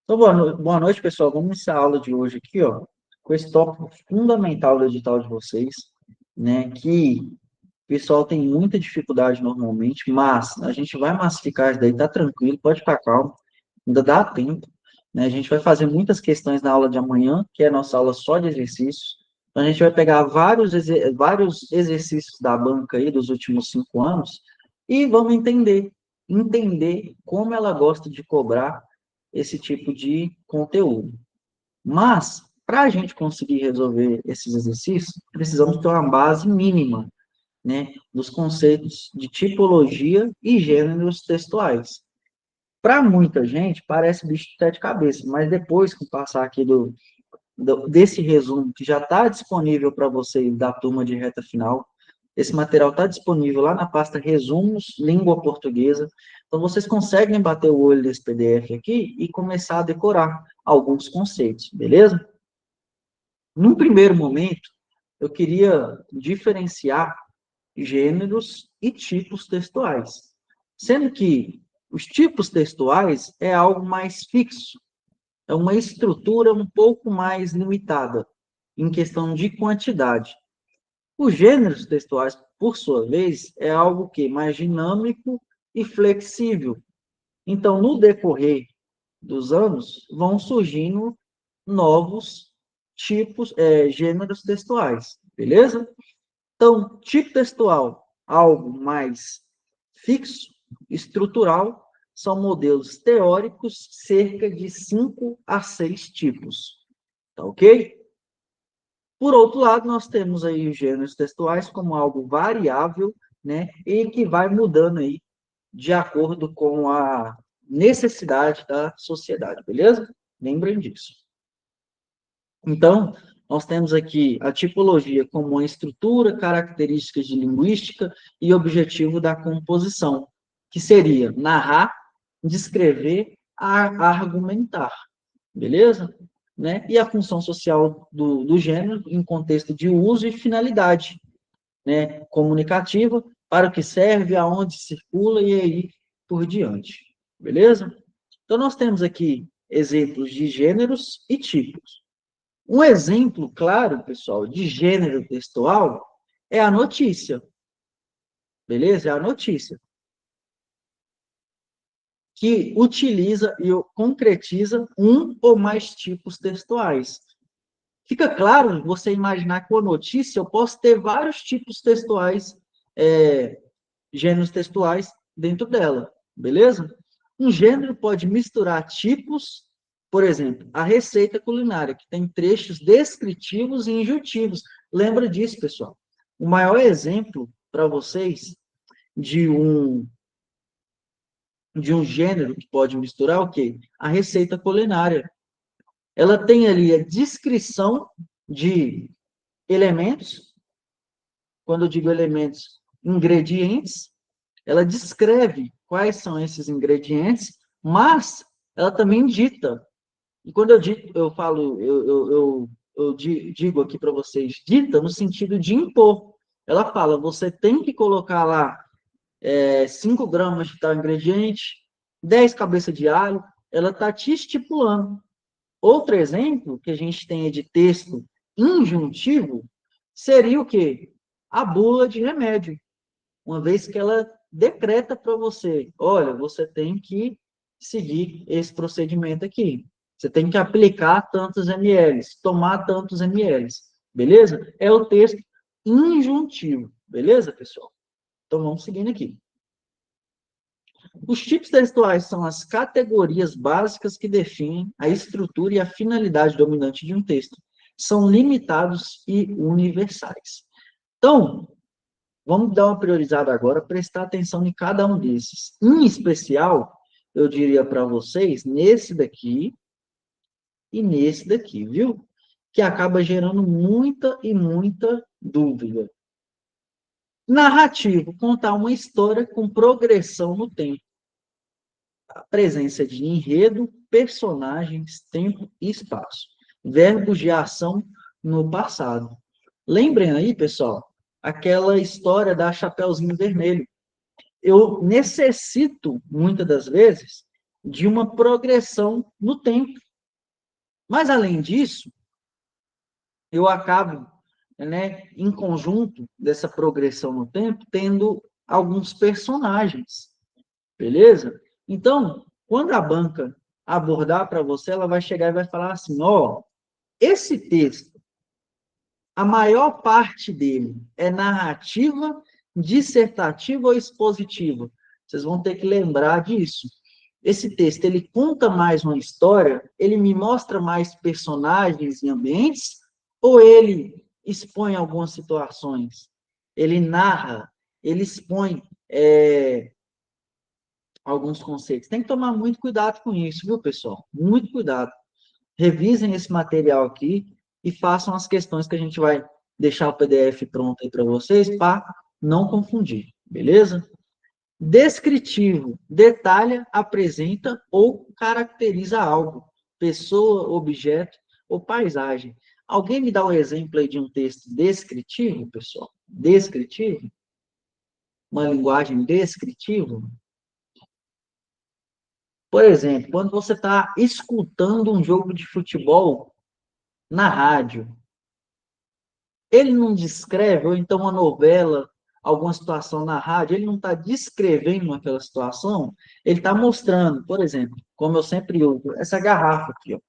Então, boa noite, pessoal. Vamos iniciar a aula de hoje aqui, ó, com esse tópico fundamental do edital de vocês, né, que o pessoal tem muita dificuldade normalmente, mas a gente vai massificar isso daí, tá tranquilo, pode ficar calmo, ainda dá tempo, né, a gente vai fazer muitas questões na aula de amanhã, que é a nossa aula só de exercícios, então a gente vai pegar vários exercícios da banca aí dos últimos 5 anos e vamos entender como ela gosta de cobrar esse tipo de conteúdo. Mas, para a gente conseguir resolver esses exercícios, precisamos ter uma base mínima, né, dos conceitos de tipologia e gêneros textuais. Para muita gente, parece bicho de sete cabeças, mas depois que passar aqui desse resumo, que já está disponível para vocês da turma de reta final, esse material está disponível lá na pasta Resumos, Língua Portuguesa. Então, vocês conseguem bater o olho nesse PDF aqui e começar a decorar alguns conceitos, beleza? Num primeiro momento, eu queria diferenciar gêneros e tipos textuais, sendo que os tipos textuais é algo mais fixo, é uma estrutura um pouco mais limitada em questão de quantidade. Os gêneros textuais, por sua vez, é algo que mais dinâmico e flexível. Então, no decorrer dos anos, vão surgindo novos tipos, gêneros textuais, beleza? Então, tipo textual, algo mais fixo, estrutural, são modelos teóricos, cerca de 5 a 6 tipos, tá ok? Por outro lado, nós temos aí os gêneros textuais como algo variável, né, e que vai mudando aí de acordo com a necessidade da sociedade, beleza? Lembrem disso. Então, nós temos aqui a tipologia como uma estrutura, características de linguística e objetivo da composição, que seria narrar, descrever, argumentar, beleza? Né? E a função social do gênero em contexto de uso e finalidade, né? Comunicativa, para o que serve, aonde circula e aí por diante, beleza? Então, nós temos aqui exemplos de gêneros e tipos. Um exemplo claro, pessoal, de gênero textual é a notícia, beleza? É a notícia, que utiliza e concretiza um ou mais tipos textuais. Fica claro você imaginar que com a notícia eu posso ter vários tipos textuais, gêneros textuais dentro dela, beleza? Um gênero pode misturar tipos, por exemplo, a receita culinária, que tem trechos descritivos e injuntivos. Lembra disso, pessoal. O maior exemplo para vocês de um gênero que pode misturar o quê? A receita culinária. Ela tem ali a descrição de elementos, quando eu digo elementos, ingredientes, ela descreve quais são esses ingredientes, mas ela também dita. E quando eu falo, eu digo aqui para vocês, dita no sentido de impor. Ela fala, você tem que colocar lá 5 gramas de tal ingrediente, 10 cabeças de alho, ela está te estipulando. Outro exemplo que a gente tem de texto injuntivo seria o quê? A bula de remédio. Uma vez que ela decreta para você, olha, você tem que seguir esse procedimento aqui. Você tem que aplicar tantos ml, tomar tantos ml, beleza? É o texto injuntivo, beleza, pessoal? Então, vamos seguindo aqui. Os tipos textuais são as categorias básicas que definem a estrutura e a finalidade dominante de um texto. São limitados e universais. Então, vamos dar uma priorizada agora, prestar atenção em cada um desses. Em especial, eu diria para vocês, nesse daqui e nesse daqui, viu? Que acaba gerando muita e muita dúvida. Narrativo, contar uma história com progressão no tempo. A presença de enredo, personagens, tempo e espaço. Verbos de ação no passado. Lembrem aí, pessoal, aquela história da Chapeuzinho Vermelho. Eu necessito, muitas das vezes, de uma progressão no tempo. Mas, além disso, eu acabo, né, em conjunto dessa progressão no tempo, tendo alguns personagens, beleza? Então, quando a banca abordar para você, ela vai chegar e vai falar assim, ó, esse texto, a maior parte dele é narrativa, dissertativa ou expositiva. Vocês vão ter que lembrar disso. Esse texto, ele conta mais uma história, ele me mostra mais personagens e ambientes, ou ele expõe algumas situações? Ele narra, ele expõe alguns conceitos. Tem que tomar muito cuidado com isso, viu, pessoal? Muito cuidado. Revisem esse material aqui e façam as questões que a gente vai deixar o PDF pronto aí para vocês, para não confundir, beleza? Descritivo, detalha, apresenta ou caracteriza algo, pessoa, objeto ou paisagem. Alguém me dá um exemplo aí de um texto descritivo, pessoal? Descritivo? Uma linguagem descritiva? Por exemplo, quando você está escutando um jogo de futebol na rádio, ele não descreve, ou então uma novela, alguma situação na rádio, ele não está descrevendo aquela situação, ele está mostrando, por exemplo, como eu sempre uso, essa garrafa aqui, ó.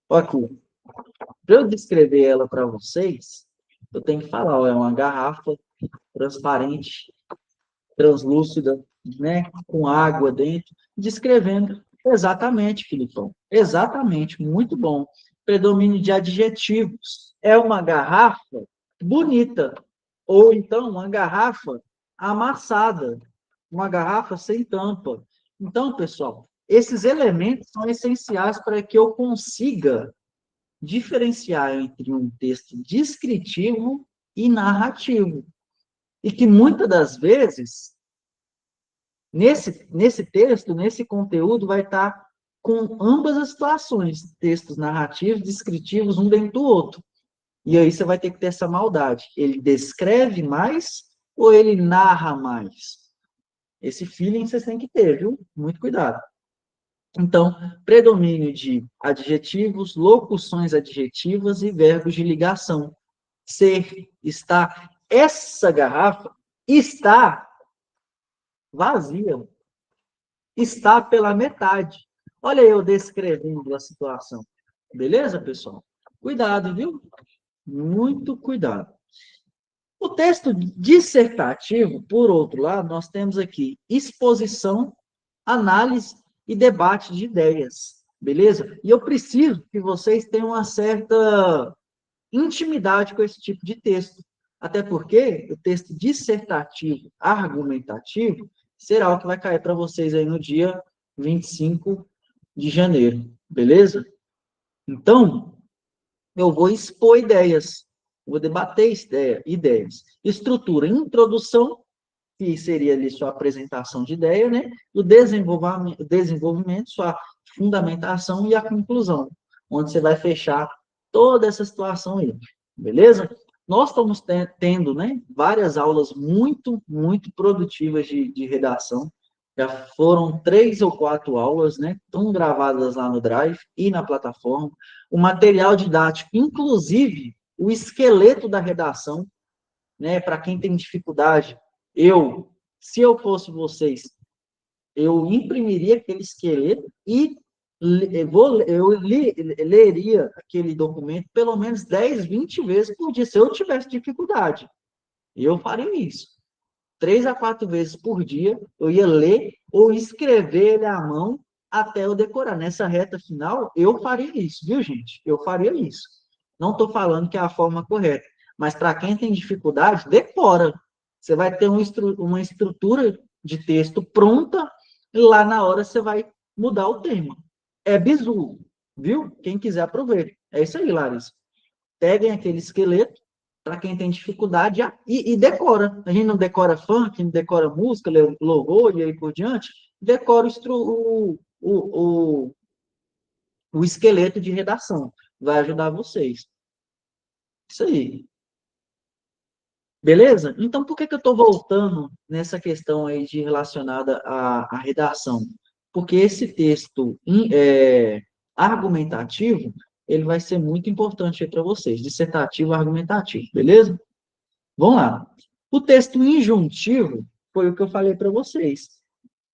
Olha aqui. Para eu descrever ela para vocês, eu tenho que falar, ó, é uma garrafa transparente, translúcida, né, com água dentro, descrevendo exatamente, Filipão. Exatamente, muito bom. Predomínio de adjetivos. É uma garrafa bonita, ou então uma garrafa amassada, uma garrafa sem tampa. Então, pessoal, esses elementos são essenciais para que eu consiga diferenciar entre um texto descritivo e narrativo. E que muitas das vezes nesse texto, nesse conteúdo, vai estar com ambas as situações, textos narrativos, descritivos, um dentro do outro. E aí você vai ter que ter essa maldade. Ele descreve mais ou ele narra mais? Esse feeling vocês têm que ter, viu? Muito cuidado. Então, predomínio de adjetivos, locuções adjetivas e verbos de ligação. Ser, estar. Essa garrafa está vazia, está pela metade. Olha eu descrevendo a situação. Beleza, pessoal? Cuidado, viu? Muito cuidado. O texto dissertativo, por outro lado, nós temos aqui exposição, análise e debate de ideias. Beleza? E eu preciso que vocês tenham uma certa intimidade com esse tipo de texto. Até porque o texto dissertativo, argumentativo, será o que vai cair para vocês aí no dia 25 de janeiro, beleza? Então, eu vou expor ideias, vou debater ideias. Estrutura, introdução, que seria ali sua apresentação de ideia, né? O desenvolvimento, sua fundamentação e a conclusão, onde você vai fechar toda essa situação aí, beleza? Nós estamos tendo, né, várias aulas muito produtivas de redação. Já foram 3 ou 4 aulas, né? Estão gravadas lá no Drive e na plataforma. O material didático, inclusive o esqueleto da redação, né? Para quem tem dificuldade, se eu fosse vocês, eu imprimiria aquele esqueleto e leria aquele documento pelo menos 10, 20 vezes por dia, se eu tivesse dificuldade. Eu faria isso. 3 a 4 vezes por dia, eu ia ler ou escrever ele à mão até eu decorar. Nessa reta final, eu faria isso, viu, gente? Eu faria isso. Não estou falando que é a forma correta, mas para quem tem dificuldade, decora. Você vai ter uma estrutura de texto pronta e lá na hora você vai mudar o tema. É bizu, viu? Quem quiser aproveita. É isso aí, Larissa. Peguem aquele esqueleto, para quem tem dificuldade, e decora. A gente não decora funk, não decora música, louvor e aí por diante, decora o esqueleto de redação. Vai ajudar vocês. Isso aí. Beleza? Então, por que que eu estou voltando nessa questão aí de relacionada à redação? Porque esse texto argumentativo, ele vai ser muito importante para vocês, dissertativo argumentativo, beleza? Vamos lá. O texto injuntivo foi o que eu falei para vocês.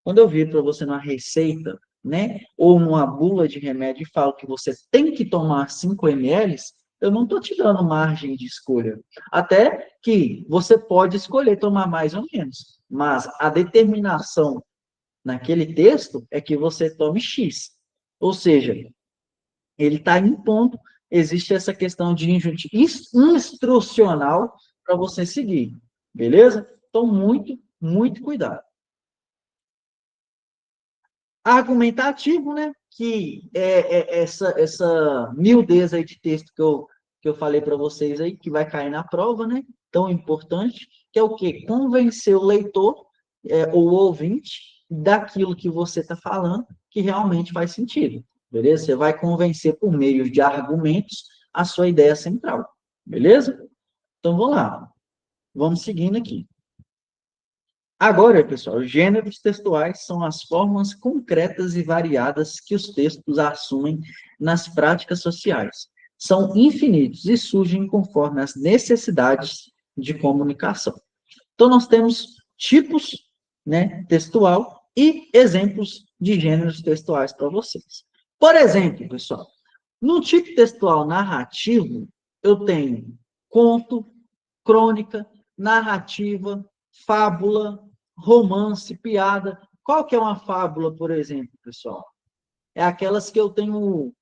Quando eu vir para você numa receita, né, ou numa bula de remédio e falo que você tem que tomar 5 ml, eu não estou te dando margem de escolha. Até que você pode escolher tomar mais ou menos, mas a determinação naquele texto é que você tome X. Ou seja, ele está impondo, existe essa questão de instrucional para você seguir, beleza? Então, muito cuidado. Argumentativo, né? Que é essa miudez aí de texto que eu falei para vocês aí, que vai cair na prova, né? Tão importante, que é o quê? Convencer o leitor, ou o ouvinte, daquilo que você está falando, que realmente faz sentido, beleza? Você vai convencer por meio de argumentos a sua ideia central, beleza? Então, vamos lá. Vamos seguindo aqui. Agora, pessoal, gêneros textuais são as formas concretas e variadas que os textos assumem nas práticas sociais. São infinitos e surgem conforme as necessidades de comunicação. Então, nós temos tipos, né, textual e exemplos de gêneros textuais para vocês. Por exemplo, pessoal, no tipo textual narrativo, eu tenho conto, crônica, narrativa, fábula, romance, piada. Qual que é uma fábula, por exemplo, pessoal? É aquelas que eu tenho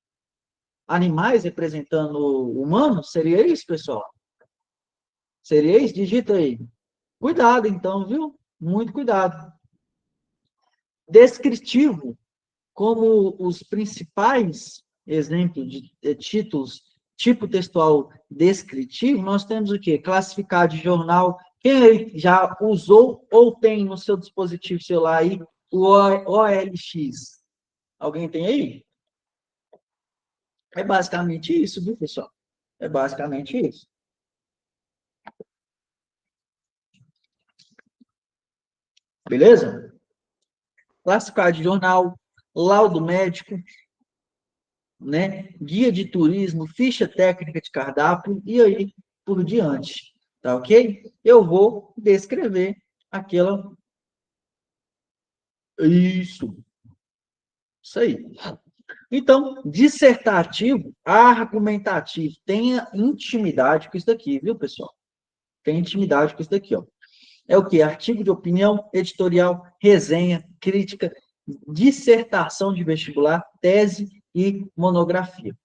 animais representando humanos? Seria isso, pessoal? Seria isso? Digita aí. Cuidado, então, viu? Muito cuidado. Descritivo, como os principais exemplos de títulos, tipo textual descritivo, nós temos o quê? Classificado de jornal. Quem já usou ou tem no seu dispositivo celular aí o OLX? Alguém tem aí? É basicamente isso, viu, pessoal? É basicamente isso. Beleza? Classificado de jornal, laudo médico, né? Guia de turismo, ficha técnica de cardápio e aí por diante, tá ok? Eu vou descrever aquela. Isso, isso aí. Então, dissertativo, argumentativo, tenha intimidade com isso daqui, viu, pessoal? Tenha intimidade com isso daqui, ó. É o que? Artigo de opinião, editorial, resenha, crítica, dissertação de vestibular, tese e monografia.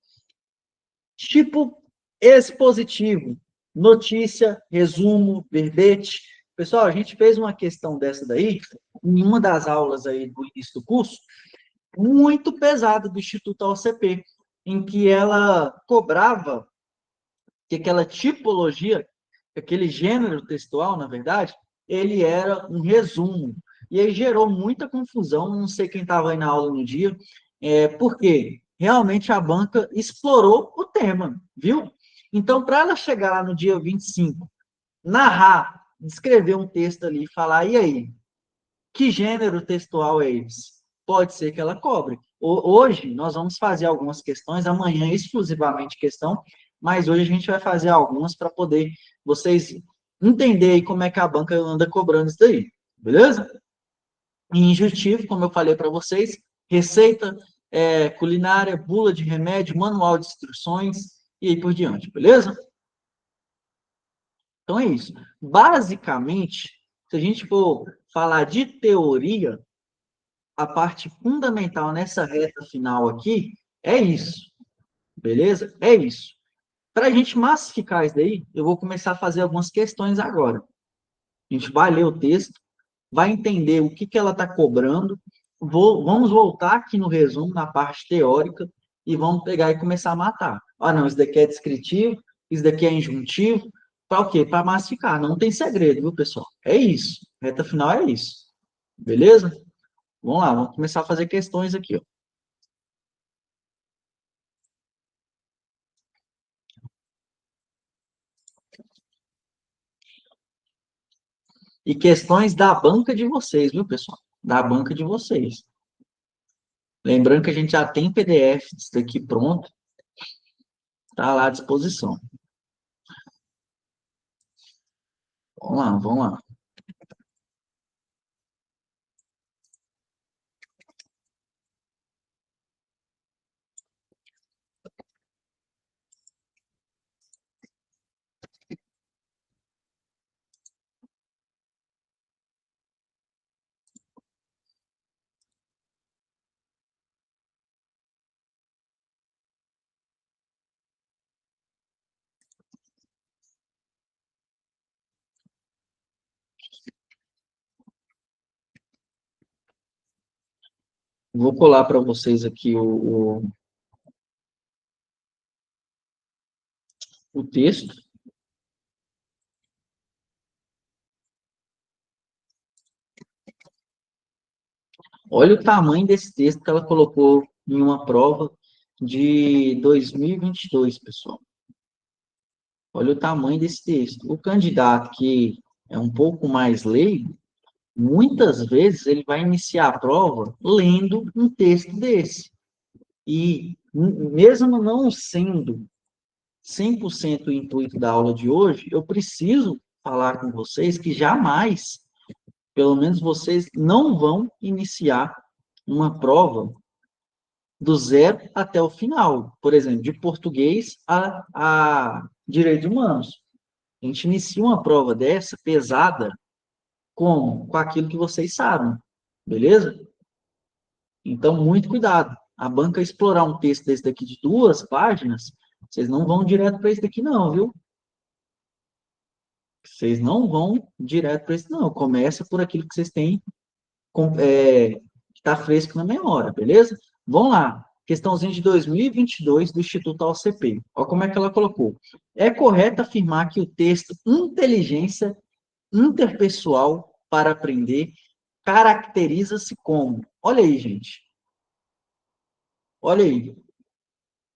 Tipo expositivo, notícia, resumo, verbete. Pessoal, a gente fez uma questão dessa daí, em uma das aulas aí do início do curso, muito pesada do Instituto OCP, em que ela cobrava que aquela tipologia, aquele gênero textual, na verdade, ele era um resumo. E aí gerou muita confusão, não sei quem estava aí na aula no dia, porque realmente a banca explorou o tema, viu? Então, para ela chegar lá no dia 25, narrar, escrever um texto ali e falar, e aí, que gênero textual é esse? Pode ser que ela cobre. Hoje, nós vamos fazer algumas questões, amanhã exclusivamente questão, mas hoje a gente vai fazer algumas para poder vocês entenderem como é que a banca anda cobrando isso daí, beleza? E injuntivo, como eu falei para vocês, receita culinária, bula de remédio, manual de instruções e aí por diante, beleza? Então é isso. Basicamente, se a gente for falar de teoria, a parte fundamental nessa reta final aqui é isso, beleza? É isso. Para a gente massificar isso daí, eu vou começar a fazer algumas questões agora. A gente vai ler o texto, vai entender o que, que ela está cobrando, vamos voltar aqui no resumo, na parte teórica, e vamos pegar e começar a matar. Ah, não, isso daqui é descritivo, isso daqui é injuntivo, para o quê? Para massificar. Não tem segredo, viu, pessoal? É isso. Reta final é isso. Beleza? Vamos lá, vamos começar a fazer questões aqui, ó. E questões da banca de vocês, viu, pessoal? Da banca de vocês. Lembrando que a gente já tem PDF disso daqui pronto, está lá à disposição. Vamos lá, vamos lá. Vou colar para vocês aqui o texto. Olha o tamanho desse texto que ela colocou em uma prova de 2022, pessoal. Olha o tamanho desse texto. O candidato que é um pouco mais leigo, muitas vezes ele vai iniciar a prova lendo um texto desse. E mesmo não sendo 100% o intuito da aula de hoje, eu preciso falar com vocês que jamais, pelo menos vocês, não vão iniciar uma prova do zero até o final. Por exemplo, de português a direitos humanos. A gente inicia uma prova dessa, pesada, como? Com aquilo que vocês sabem, beleza? Então, muito cuidado. A banca explorar um texto desse daqui de 2 páginas, vocês não vão direto para esse daqui não, viu? Vocês não vão direto para esse não. Começa por aquilo que vocês têm que está fresco na memória, beleza? Vamos lá. Questãozinha de 2022 do Instituto AOCP. Olha como é que ela colocou. É correto afirmar que o texto Inteligência Interpessoal para Aprender caracteriza-se como... Olha aí, gente. Olha aí.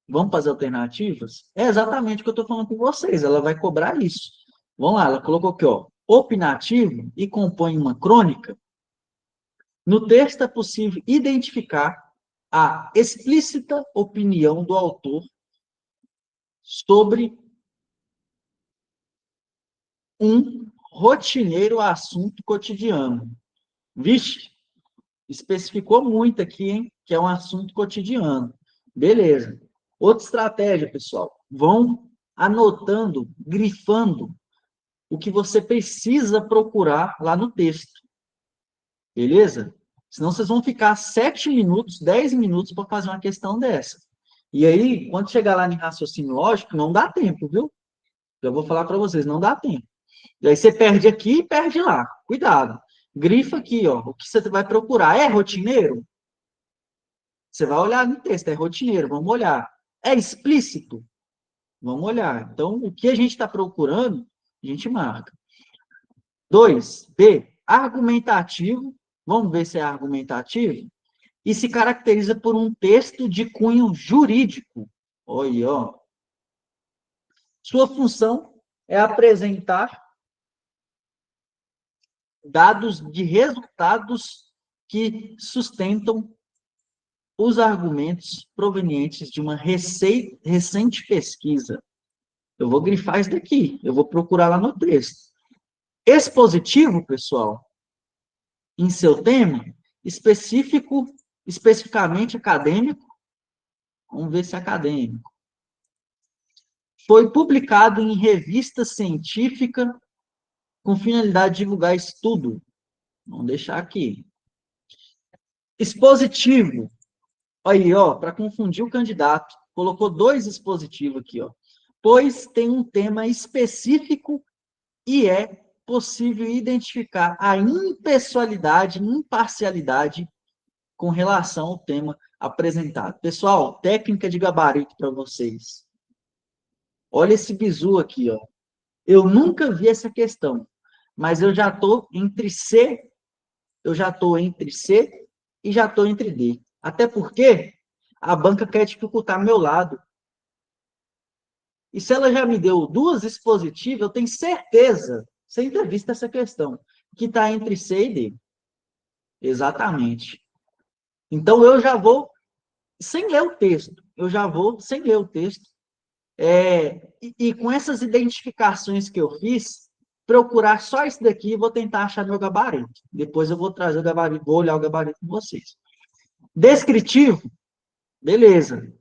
Vamos fazer alternativas? É exatamente o que eu estou falando com vocês. Ela vai cobrar isso. Vamos lá, ela colocou aqui, ó. Opinativo e compõe uma crônica. No texto é possível identificar a explícita opinião do autor sobre um rotineiro assunto cotidiano. Vixe, especificou muito aqui, hein? Que é um assunto cotidiano. Beleza. Outra estratégia, pessoal. Vão anotando, grifando o que você precisa procurar lá no texto. Beleza? Senão vocês vão ficar 7 minutos, 10 minutos para fazer uma questão dessa. E aí, quando chegar lá em raciocínio lógico, não dá tempo, viu? Eu vou falar para vocês, não dá tempo. E aí você perde aqui e perde lá. Cuidado. Grifa aqui, ó. O que você vai procurar? É rotineiro? Você vai olhar no texto, é rotineiro, vamos olhar. É explícito? Vamos olhar. Então, o que a gente está procurando, a gente marca. 2, B, argumentativo. Vamos ver se é argumentativo. E se caracteriza por um texto de cunho jurídico. Olha, ó. Sua função é apresentar dados de resultados que sustentam os argumentos provenientes de uma recente pesquisa. Eu vou grifar isso daqui, eu vou procurar lá no texto. Expositivo, pessoal, em seu tema, especificamente acadêmico, vamos ver se é acadêmico. Foi publicado em revista científica com finalidade de divulgar estudo. Vamos deixar aqui. Expositivo. Aí, ó, para confundir o candidato, colocou 2 expositivos aqui, ó. Pois tem um tema específico e é possível identificar a impessoalidade, imparcialidade com relação ao tema apresentado. Pessoal, técnica de gabarito para vocês. Olha esse bizu aqui, ó. Eu nunca vi essa questão, mas eu já estou entre C e já estou entre D. Até porque a banca quer dificultar meu lado. E se ela já me deu 2 expositivas, eu tenho certeza, sem ter visto essa questão, que está entre C e D. Exatamente. Então, eu já vou, sem ler o texto, sem ler o texto, e com essas identificações que eu fiz, procurar só isso daqui e vou tentar achar meu gabarito. Depois eu vou trazer o gabarito, vou olhar o gabarito com vocês. Descritivo, beleza.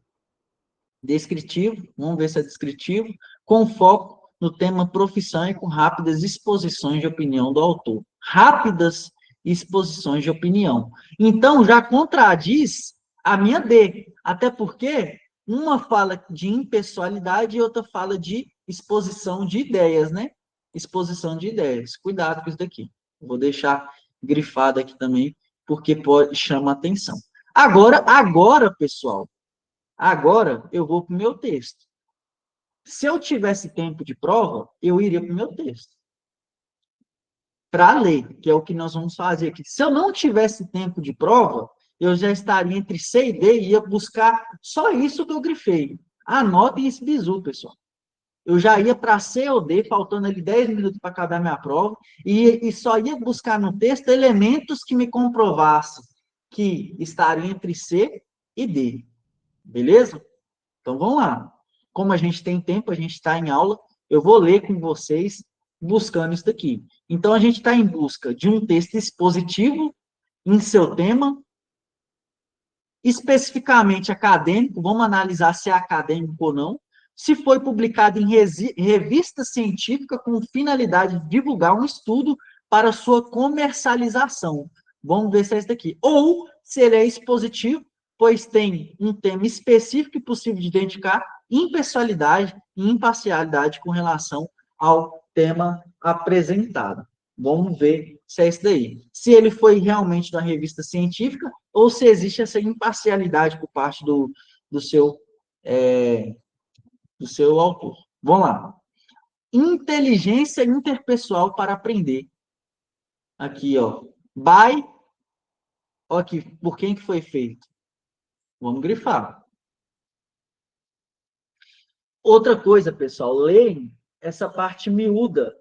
Descritivo, vamos ver se é descritivo, com foco no tema profissão e com rápidas exposições de opinião do autor. Rápidas exposições de opinião. Então, já contradiz a minha D, até porque uma fala de impessoalidade e outra fala de exposição de ideias, né? Exposição de ideias. Cuidado com isso daqui. Vou deixar grifado aqui também, porque pode chama atenção. Agora, pessoal, agora eu vou para o meu texto. Se eu tivesse tempo de prova, eu iria para o meu texto. Para ler, que é o que nós vamos fazer aqui. Se eu não tivesse tempo de prova, eu já estaria entre C e D e ia buscar só isso que eu grifei. Anotem esse bizu, pessoal. Eu já ia para C ou D, faltando ali 10 minutos para acabar minha prova, e só ia buscar no texto elementos que me comprovassem que estaria entre C e D. Beleza? Então, vamos lá. Como a gente tem tempo, a gente está em aula, eu vou ler com vocês buscando isso daqui. Então, a gente está em busca de um texto expositivo em seu tema, especificamente acadêmico, vamos analisar se é acadêmico ou não, se foi publicado em revista científica com finalidade de divulgar um estudo para sua comercialização. Vamos ver se é isso daqui. Ou se ele é expositivo, pois tem um tema específico e possível de identificar impessoalidade e imparcialidade com relação ao tema apresentado. Vamos ver se é isso daí. Se ele foi realmente da revista científica ou se existe essa imparcialidade por parte do seu autor. Vamos lá. Inteligência interpessoal para aprender. Aqui, ó. By. Ó aqui, por quem que foi feito? Vamos grifar. Outra coisa, pessoal, leem essa parte miúda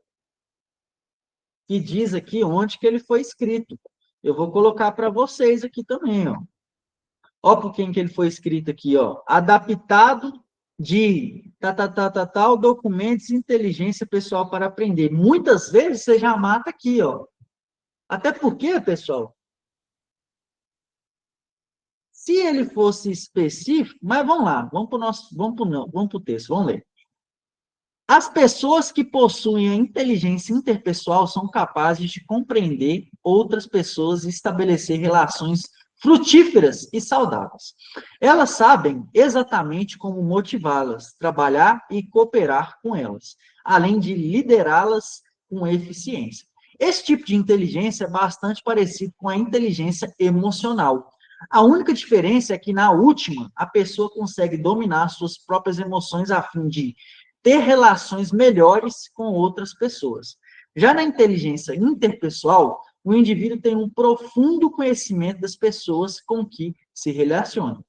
que diz aqui onde que ele foi escrito. Eu vou colocar para vocês aqui também, ó. Ó por quem que ele foi escrito aqui, ó. Adaptado de tal, documentos, inteligência pessoal para aprender. Muitas vezes você já mata aqui, ó. Até porque, pessoal, se ele fosse específico, mas vamos lá, vamos para o texto, vamos ler. As pessoas que possuem a inteligência interpessoal são capazes de compreender outras pessoas e estabelecer relações frutíferas e saudáveis. Elas sabem exatamente como motivá-las, trabalhar e cooperar com elas, além de liderá-las com eficiência. Esse tipo de inteligência é bastante parecido com a inteligência emocional. A única diferença é que, na última, a pessoa consegue dominar suas próprias emoções a fim de ter relações melhores com outras pessoas. Já na inteligência interpessoal, o indivíduo tem um profundo conhecimento das pessoas com que se relaciona.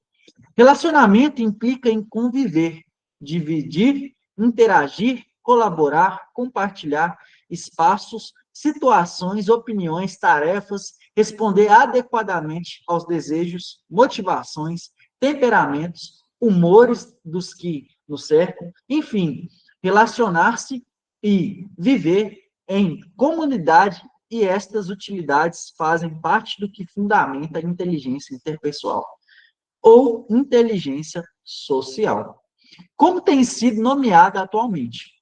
Relacionamento implica em conviver, dividir, interagir, colaborar, compartilhar espaços, situações, opiniões, tarefas, responder adequadamente aos desejos, motivações, temperamentos, humores dos que nos cercam, enfim, relacionar-se e viver em comunidade, e estas utilidades fazem parte do que fundamenta a inteligência interpessoal ou inteligência social. Como tem sido nomeada atualmente?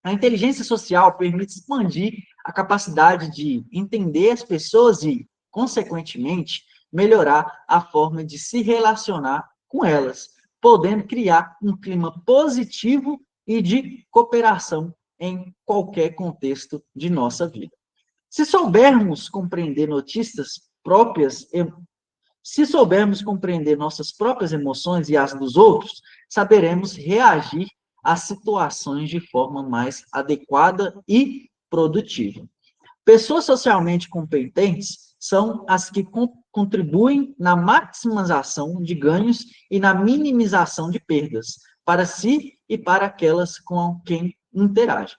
A inteligência social permite expandir a capacidade de entender as pessoas e, consequentemente, melhorar a forma de se relacionar com elas, podendo criar um clima positivo e de cooperação em qualquer contexto de nossa vida. Se soubermos compreender se soubermos compreender nossas próprias emoções e as dos outros, saberemos reagir às situações de forma mais adequada e produtiva. Pessoas socialmente competentes são as que contribuem na maximização de ganhos e na minimização de perdas, para si e para aquelas com quem interagem.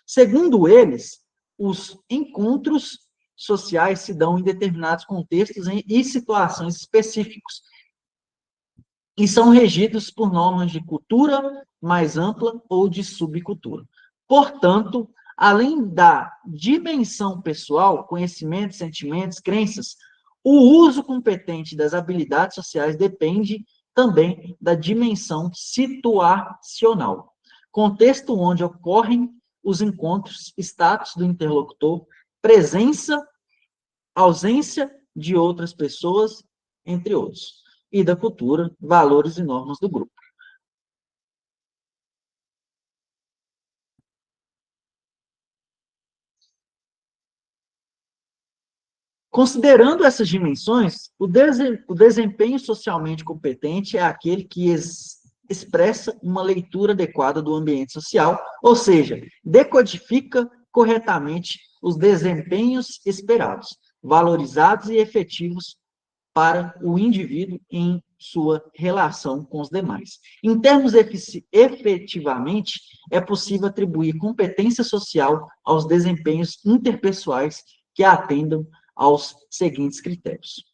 Segundo eles, os encontros sociais se dão em determinados contextos e situações específicos, e são regidos por normas de cultura mais ampla ou de subcultura. Portanto, além da dimensão pessoal, conhecimentos, sentimentos, crenças, o uso competente das habilidades sociais depende também da dimensão situacional, contexto onde ocorrem os encontros, status do interlocutor, presença, ausência de outras pessoas, entre outros, e da cultura, valores e normas do grupo. Considerando essas dimensões, o desempenho socialmente competente é aquele que expressa uma leitura adequada do ambiente social, ou seja, decodifica corretamente os desempenhos esperados, valorizados e efetivos para o indivíduo em sua relação com os demais. Em termos efetivamente, é possível atribuir competência social aos desempenhos interpessoais que atendam aos seguintes critérios: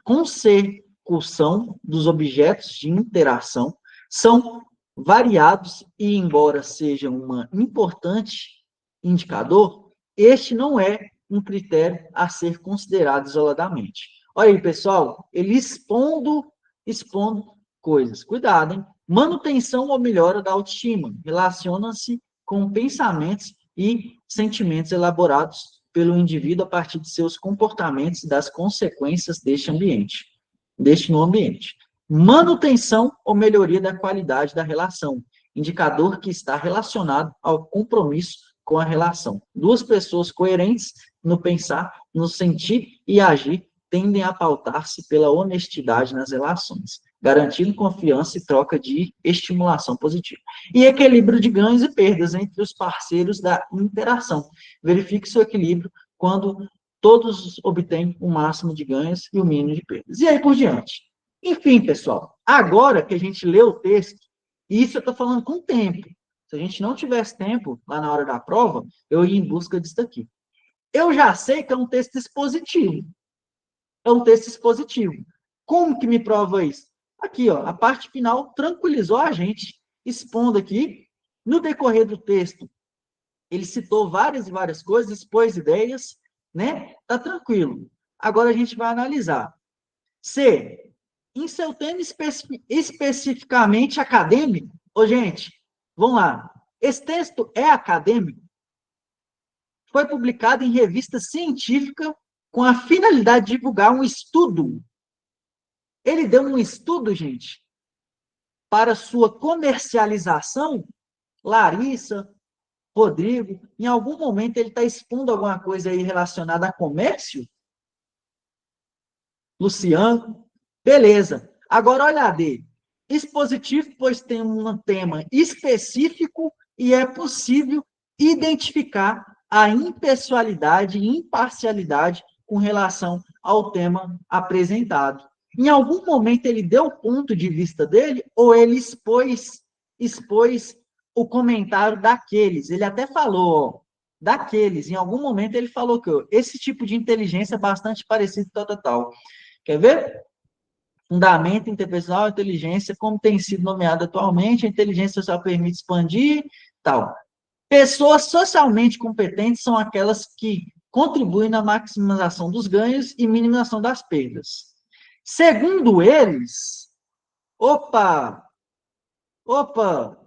consecução dos objetos de interação são variados e, embora seja um importante indicador, este não é um critério a ser considerado isoladamente. Olha aí, pessoal, ele expondo coisas. Cuidado, hein? Manutenção ou melhora da autoestima relaciona-se com pensamentos e sentimentos elaborados pelo indivíduo a partir de seus comportamentos e das consequências deste no ambiente. Manutenção ou melhoria da qualidade da relação, indicador que está relacionado ao compromisso com a relação. Duas pessoas coerentes no pensar, no sentir e agir tendem a pautar-se pela honestidade nas relações, garantindo confiança e troca de estimulação positiva. E equilíbrio de ganhos e perdas entre os parceiros da interação. Verifique seu equilíbrio quando todos obtêm o máximo de ganhos e o mínimo de perdas. E aí por diante. Enfim, pessoal, agora que a gente leu o texto, e isso eu estou falando com tempo. Se a gente não tivesse tempo lá na hora da prova, eu ia em busca disso daqui. Eu já sei que é um texto expositivo. É um texto expositivo. Como que me prova isso? Aqui, ó, a parte final tranquilizou a gente, expondo aqui, no decorrer do texto, ele citou várias e várias coisas, expôs ideias, né? Tá tranquilo. Agora a gente vai analisar. C. Em seu tema especificamente acadêmico, ô gente, vamos lá. Esse texto é acadêmico? Foi publicado em revista científica com a finalidade de divulgar um estudo. Ele deu um estudo, gente, para sua comercialização. Larissa, Rodrigo, em algum momento ele está expondo alguma coisa aí relacionada a comércio? Luciano, beleza. Agora, olha a D. Expositivo, pois tem um tema específico e é possível identificar a impessoalidade e imparcialidade com relação ao tema apresentado. Em algum momento ele deu o ponto de vista dele ou ele expôs o comentário daqueles. Ele até falou, ó, daqueles. Em algum momento ele falou que esse tipo de inteligência é bastante parecido com tal. Quer ver? Fundamento interpessoal, inteligência, como tem sido nomeado atualmente, a inteligência social permite expandir, tal. Pessoas socialmente competentes são aquelas que contribuem na maximização dos ganhos e minimização das perdas. Segundo eles,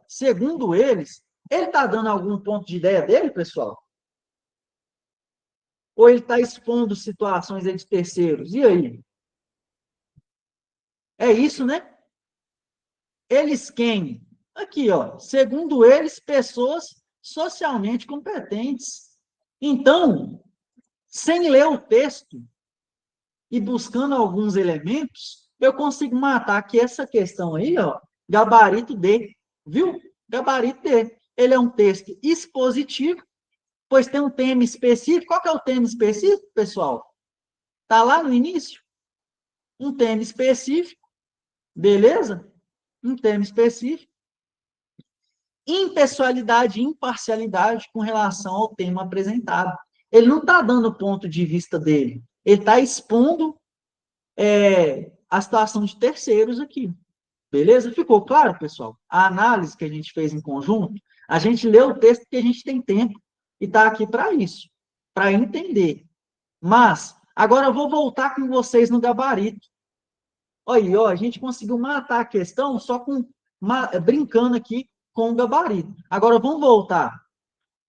segundo eles, ele está dando algum ponto de ideia dele, pessoal? Ou ele está expondo situações de terceiros? E aí? É isso, né? Eles quem? Aqui, ó. Segundo eles, pessoas socialmente competentes. Então, sem ler o texto e buscando alguns elementos, eu consigo matar que essa questão aí, ó, gabarito D, viu? Gabarito D. Ele é um texto expositivo, pois tem um tema específico. Qual que é o tema específico, pessoal? Tá lá no início? Um tema específico, beleza? Um tema específico. Impessoalidade e imparcialidade com relação ao tema apresentado. Ele não está dando o ponto de vista dele. Ele está expondo a situação de terceiros aqui. Beleza? Ficou claro, pessoal? A análise que a gente fez em conjunto, a gente lê o texto que a gente tem tempo e está aqui para isso, para entender. Mas, agora eu vou voltar com vocês no gabarito. Olha aí, ó, a gente conseguiu matar a questão só brincando aqui com o gabarito. Agora, vamos voltar.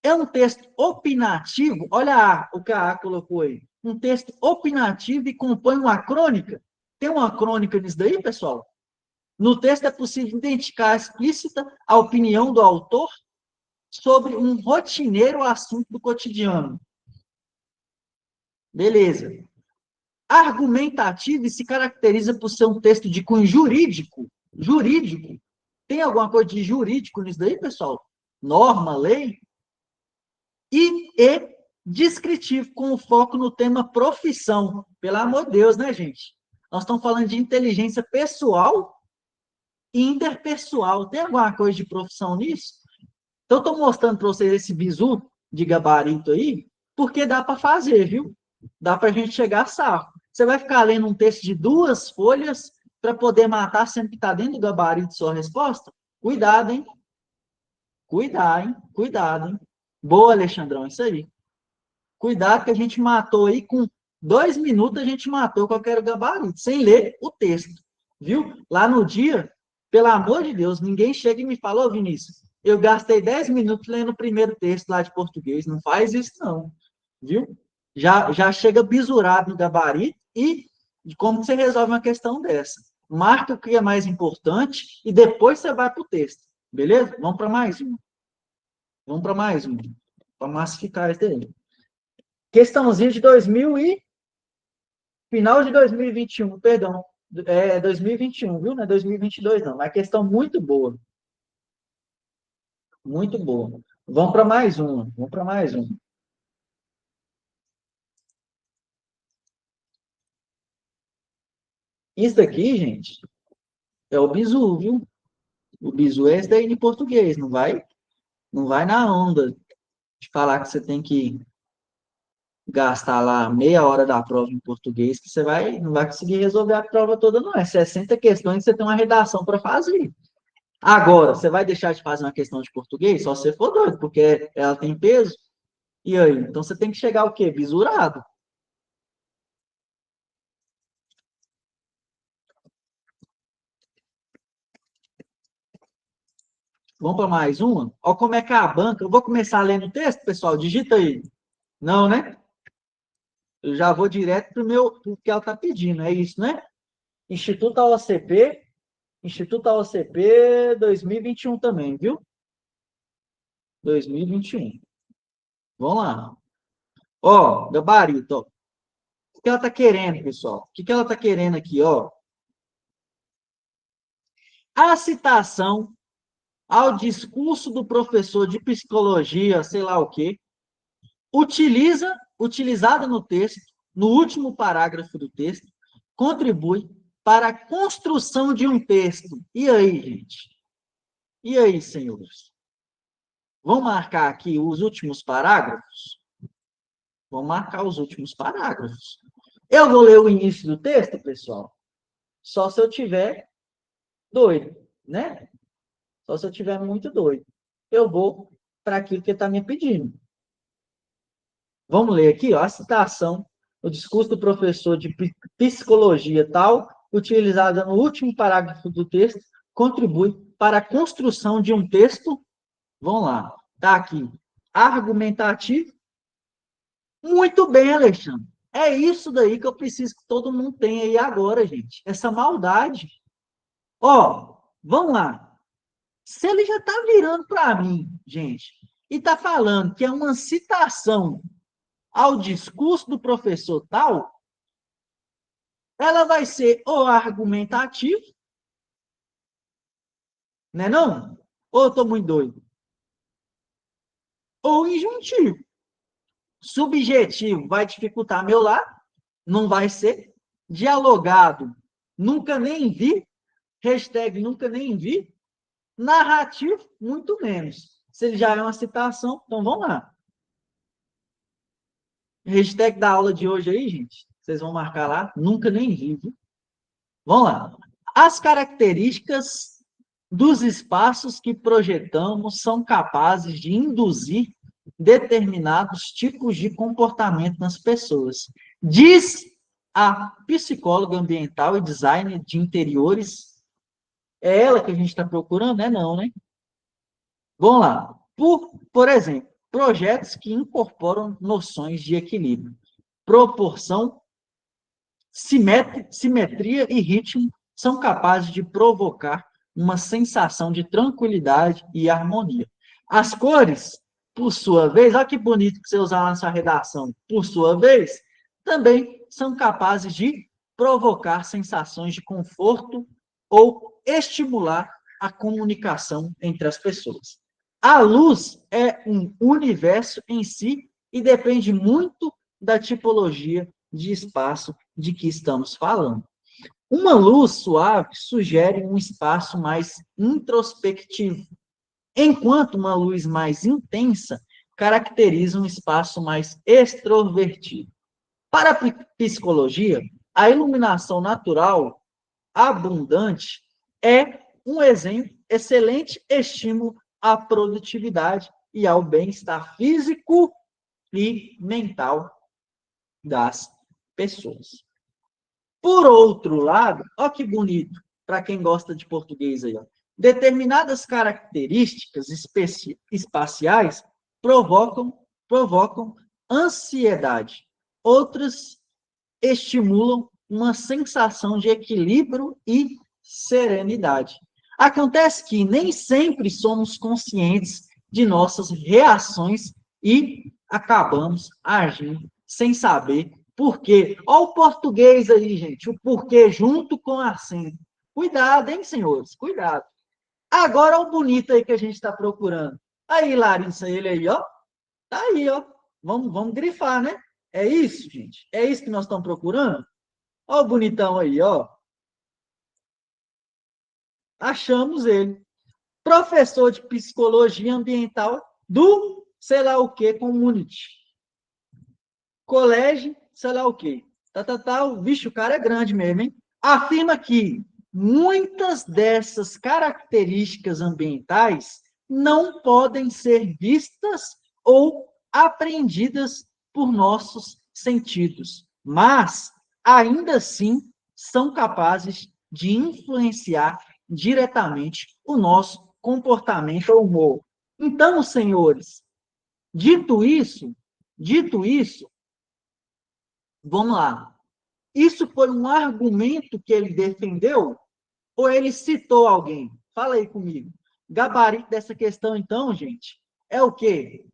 É um texto opinativo, olha o que a A colocou aí. Um texto opinativo e compõe uma crônica. Tem uma crônica nisso daí, pessoal? No texto é possível identificar explícita a opinião do autor sobre um rotineiro assunto do cotidiano. Beleza. Argumentativo e se caracteriza por ser um texto de cunho jurídico. Jurídico. Tem alguma coisa de jurídico nisso daí, pessoal? Norma, lei? E descritivo, com foco no tema profissão. Pelo amor de Deus, né, gente? Nós estamos falando de inteligência pessoal e interpessoal. Tem alguma coisa de profissão nisso? Então, estou mostrando para vocês esse bizu de gabarito aí, porque dá para fazer, viu? Dá para a gente chegar a sarro. Você vai ficar lendo um texto de 2 folhas para poder matar, sendo que está dentro do gabarito sua resposta? Cuidado, hein? Cuidado, hein? Cuidado, hein? Boa, Alexandrão, isso aí. Cuidado que a gente matou aí, com 2 minutos a gente matou qualquer gabarito, sem ler o texto, viu? Lá no dia, pelo amor de Deus, ninguém chega e me fala, ô Vinícius, eu gastei 10 minutos lendo o primeiro texto lá de português, não faz isso não, viu? Já chega bisurado no gabarito e de como você resolve uma questão dessa. Marca o que é mais importante e depois você vai para o texto, beleza? Vamos para mais um. Vamos para mais um, para massificar isso daí. Questãozinha de 2000 e... Final de 2021, perdão. 2021, viu? Não é 2022, não. Mas questão muito boa. Muito boa. Vamos para mais um. Vamos para mais um. Isso daqui, gente, é o bizu, viu? O bizu é esse daí em português. Não vai na onda de falar que você tem que gastar lá meia hora da prova em português, que você não vai conseguir resolver a prova toda, não. É 60 questões, você tem uma redação para fazer. Agora, você vai deixar de fazer uma questão de português? Só se você for doido, porque ela tem peso. E aí? Então, você tem que chegar o quê? Bisurado. Vamos para mais uma? Olha como é que é a banca. Eu vou começar lendo o texto, pessoal. Digita aí. Não, né? Eu já vou direto para o que ela está pedindo. É isso, né? Instituto AOCP. Instituto AOCP 2021 também, viu? 2021. Vamos lá. Ó, gabarito, ó. O que ela está querendo, pessoal? O que ela está querendo aqui, ó? A citação ao discurso do professor de psicologia, sei lá o quê, utilizada no texto, no último parágrafo do texto, contribui para a construção de um texto. E aí, gente? E aí, senhores? Vamos marcar aqui os últimos parágrafos? Vamos marcar os últimos parágrafos. Eu vou ler o início do texto, pessoal, só se eu tiver doido, né? Só se eu tiver muito doido. Eu vou para aquilo que ele está me pedindo. Vamos ler aqui, ó, a citação, o discurso do professor de psicologia tal, utilizada no último parágrafo do texto, contribui para a construção de um texto, vamos lá, está aqui, argumentativo. Muito bem, Alexandre. É isso daí que eu preciso que todo mundo tenha aí agora, gente. Essa maldade. Ó, vamos lá. Se ele já está virando para mim, gente, e está falando que é uma citação ao discurso do professor tal, ela vai ser ou argumentativo, né não? Ou eu estou muito doido? Ou injuntivo. Subjetivo vai dificultar meu lado, não vai ser. Dialogado, nunca nem vi. Hashtag nunca nem vi. Narrativo, muito menos. Se ele já é uma citação, então vamos lá. Hashtag da aula de hoje aí, gente. Vocês vão marcar lá. Nunca nem vi, viu? Vamos lá. As características dos espaços que projetamos são capazes de induzir determinados tipos de comportamento nas pessoas. Diz a psicóloga ambiental e designer de interiores. É ela que a gente está procurando? É não, né? Vamos lá. Por exemplo, projetos que incorporam noções de equilíbrio, proporção, simetria e ritmo são capazes de provocar uma sensação de tranquilidade e harmonia. As cores, por sua vez, olha que bonito que você usar na sua redação, por sua vez, também são capazes de provocar sensações de conforto ou estimular a comunicação entre as pessoas. A luz é um universo em si e depende muito da tipologia de espaço de que estamos falando. Uma luz suave sugere um espaço mais introspectivo, enquanto uma luz mais intensa caracteriza um espaço mais extrovertido. Para a psicologia, a iluminação natural abundante é um exemplo, excelente estímulo à produtividade e ao bem-estar físico e mental das pessoas. Por outro lado, olha que bonito, para quem gosta de português aí, ó. Determinadas características espaciais provocam ansiedade. Outras estimulam uma sensação de equilíbrio e serenidade. Acontece que nem sempre somos conscientes de nossas reações e acabamos agindo sem saber por quê. Olha o português aí, gente, o porquê junto com acento. Cuidado, hein, senhores? Cuidado. Agora o bonito aí que a gente está procurando. Aí, Larissa, ele aí, ó. Tá aí, ó. Vamos grifar, né? É isso, gente? É isso que nós estamos procurando? Ó o bonitão aí, ó. Achamos ele. Professor de psicologia ambiental do sei lá o que community. Colégio, sei lá o que. Vixe, o cara é grande mesmo, hein? Afirma que muitas dessas características ambientais não podem ser vistas ou apreendidas por nossos sentidos, mas ainda assim são capazes de influenciar diretamente o nosso comportamento ou humor. Então, senhores, dito isso, vamos lá. Isso foi um argumento que ele defendeu ou ele citou alguém? Fala aí comigo. Gabarito dessa questão, então, gente, é o quê?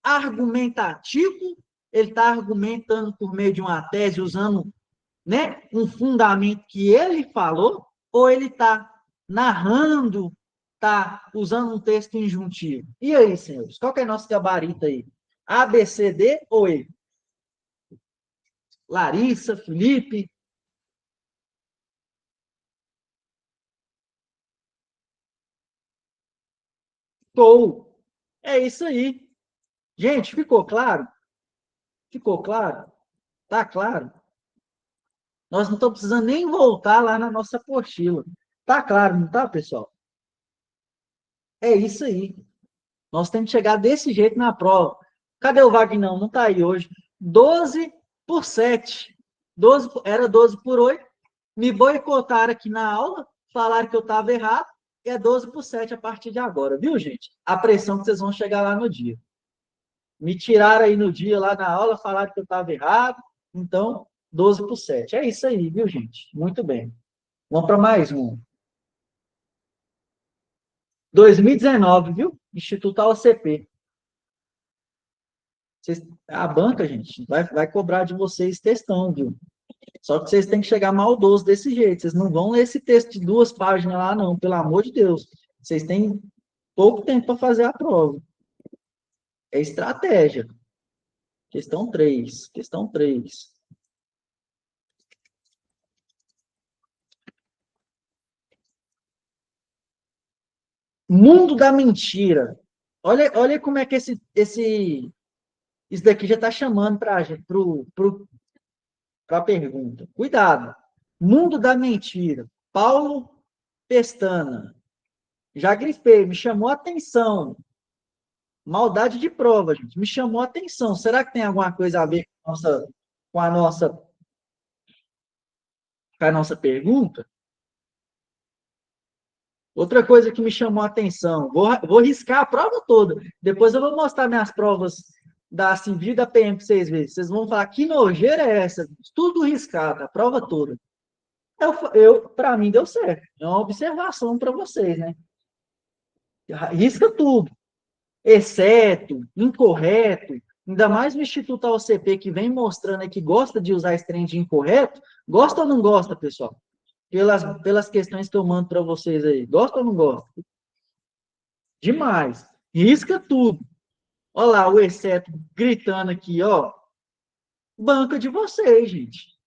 Argumentativo. Ele está argumentando por meio de uma tese, usando, né, um fundamento que ele falou, ou ele está narrando, está usando um texto injuntivo? E aí, senhores, qual que é nosso gabarito aí? A, B, C, D ou E? Larissa, Felipe, Tou. É isso aí. Gente, ficou claro? Ficou claro? Tá claro? Nós não estamos precisando nem voltar lá na nossa apostila. Tá claro, não tá, pessoal? É isso aí. Nós temos que chegar desse jeito na prova. Cadê o Vagnão? Não está aí hoje. 12/7. 12, era 12/8. Me boicotaram aqui na aula, falaram que eu estava errado, e é 12/7 a partir de agora, viu, gente? A pressão que vocês vão chegar lá no dia. Me tiraram aí no dia, lá na aula, falaram que eu estava errado, então, 12/7. É isso aí, viu, gente? Muito bem. Vamos para mais um. 2019, viu? Instituto AOCP. A banca, gente, vai cobrar de vocês textão, viu? Só que vocês têm que chegar maldoso desse jeito. Vocês não vão ler esse texto de 2 páginas lá, não, pelo amor de Deus. Vocês têm pouco tempo para fazer a prova. É estratégia. Questão 3. Questão 3. Mundo da mentira. Olha como é que esse Isso daqui já está chamando para a pergunta. Cuidado. Mundo da mentira. Paulo Pestana. Já grifei, me chamou a atenção. Maldade de prova, gente. Me chamou a atenção. Será que tem alguma coisa a ver com a nossa, com a nossa pergunta? Outra coisa que me chamou a atenção. Vou riscar a prova toda. Depois eu vou mostrar minhas provas da Civil e da PM para vocês verem. Vocês vão falar, que nojeira é essa? Tudo riscado, a prova toda. Para mim, deu certo. É uma observação para vocês, né? Risca tudo. Exceto, incorreto, ainda mais no Instituto AOCP, que vem mostrando aí que gosta de usar esse trem de incorreto. Gosta ou não gosta, pessoal? Pelas questões que eu mando para vocês aí. Gosta ou não gosta? Demais. Risca tudo. Olha lá o exceto gritando aqui, ó. Banca de vocês, gente.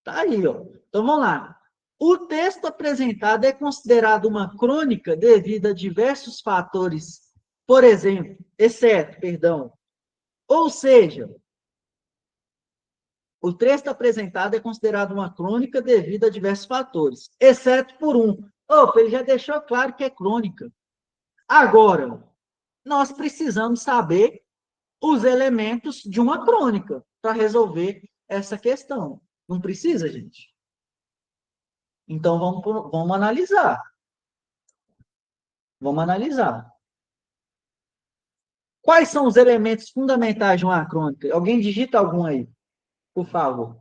Tá aí, ó. Então vamos lá. O texto apresentado é considerado uma crônica devido a diversos fatores, por exemplo, exceto, perdão. Ou seja, o texto apresentado é considerado uma crônica devido a diversos fatores, exceto por um. Opa, ele já deixou claro que é crônica. Agora, nós precisamos saber os elementos de uma crônica para resolver essa questão. Não precisa, gente? Então, vamos analisar. Vamos analisar. Quais são os elementos fundamentais de uma crônica? Alguém digita algum aí, por favor.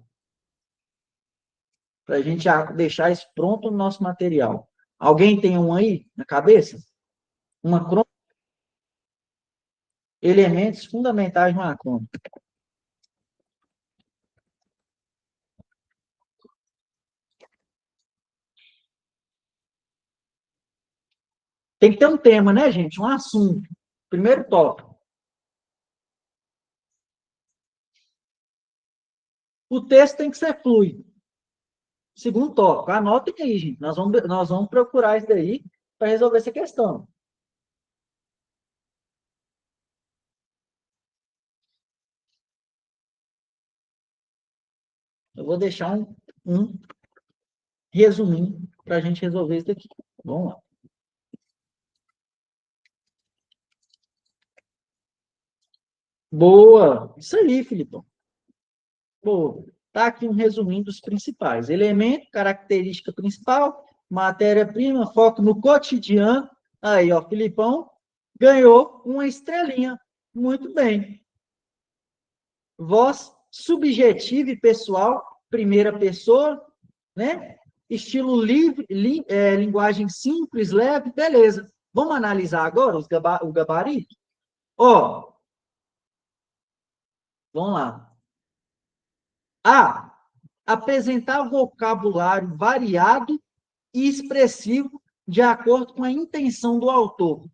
Para a gente deixar isso pronto no nosso material. Alguém tem um aí na cabeça? Uma crônica? Elementos fundamentais de uma crônica. Tem que ter um tema, né, gente? Um assunto. Primeiro tópico. O texto tem que ser fluido. Segundo tópico. Anotem aí, gente. Nós vamos procurar isso daí para resolver essa questão. Eu vou deixar um resuminho para a gente resolver isso daqui. Vamos lá. Boa! Isso aí, Filipão. Boa. Tá aqui um resuminho dos principais. Elemento, característica principal, matéria-prima, foco no cotidiano. Aí, ó, Filipão ganhou uma estrelinha. Muito bem. Voz subjetiva e pessoal, primeira pessoa, né? Estilo livre, linguagem simples, leve, beleza. Vamos analisar agora o gabarito? Ó, vamos lá. A. Apresentar vocabulário variado e expressivo de acordo com a intenção do autor.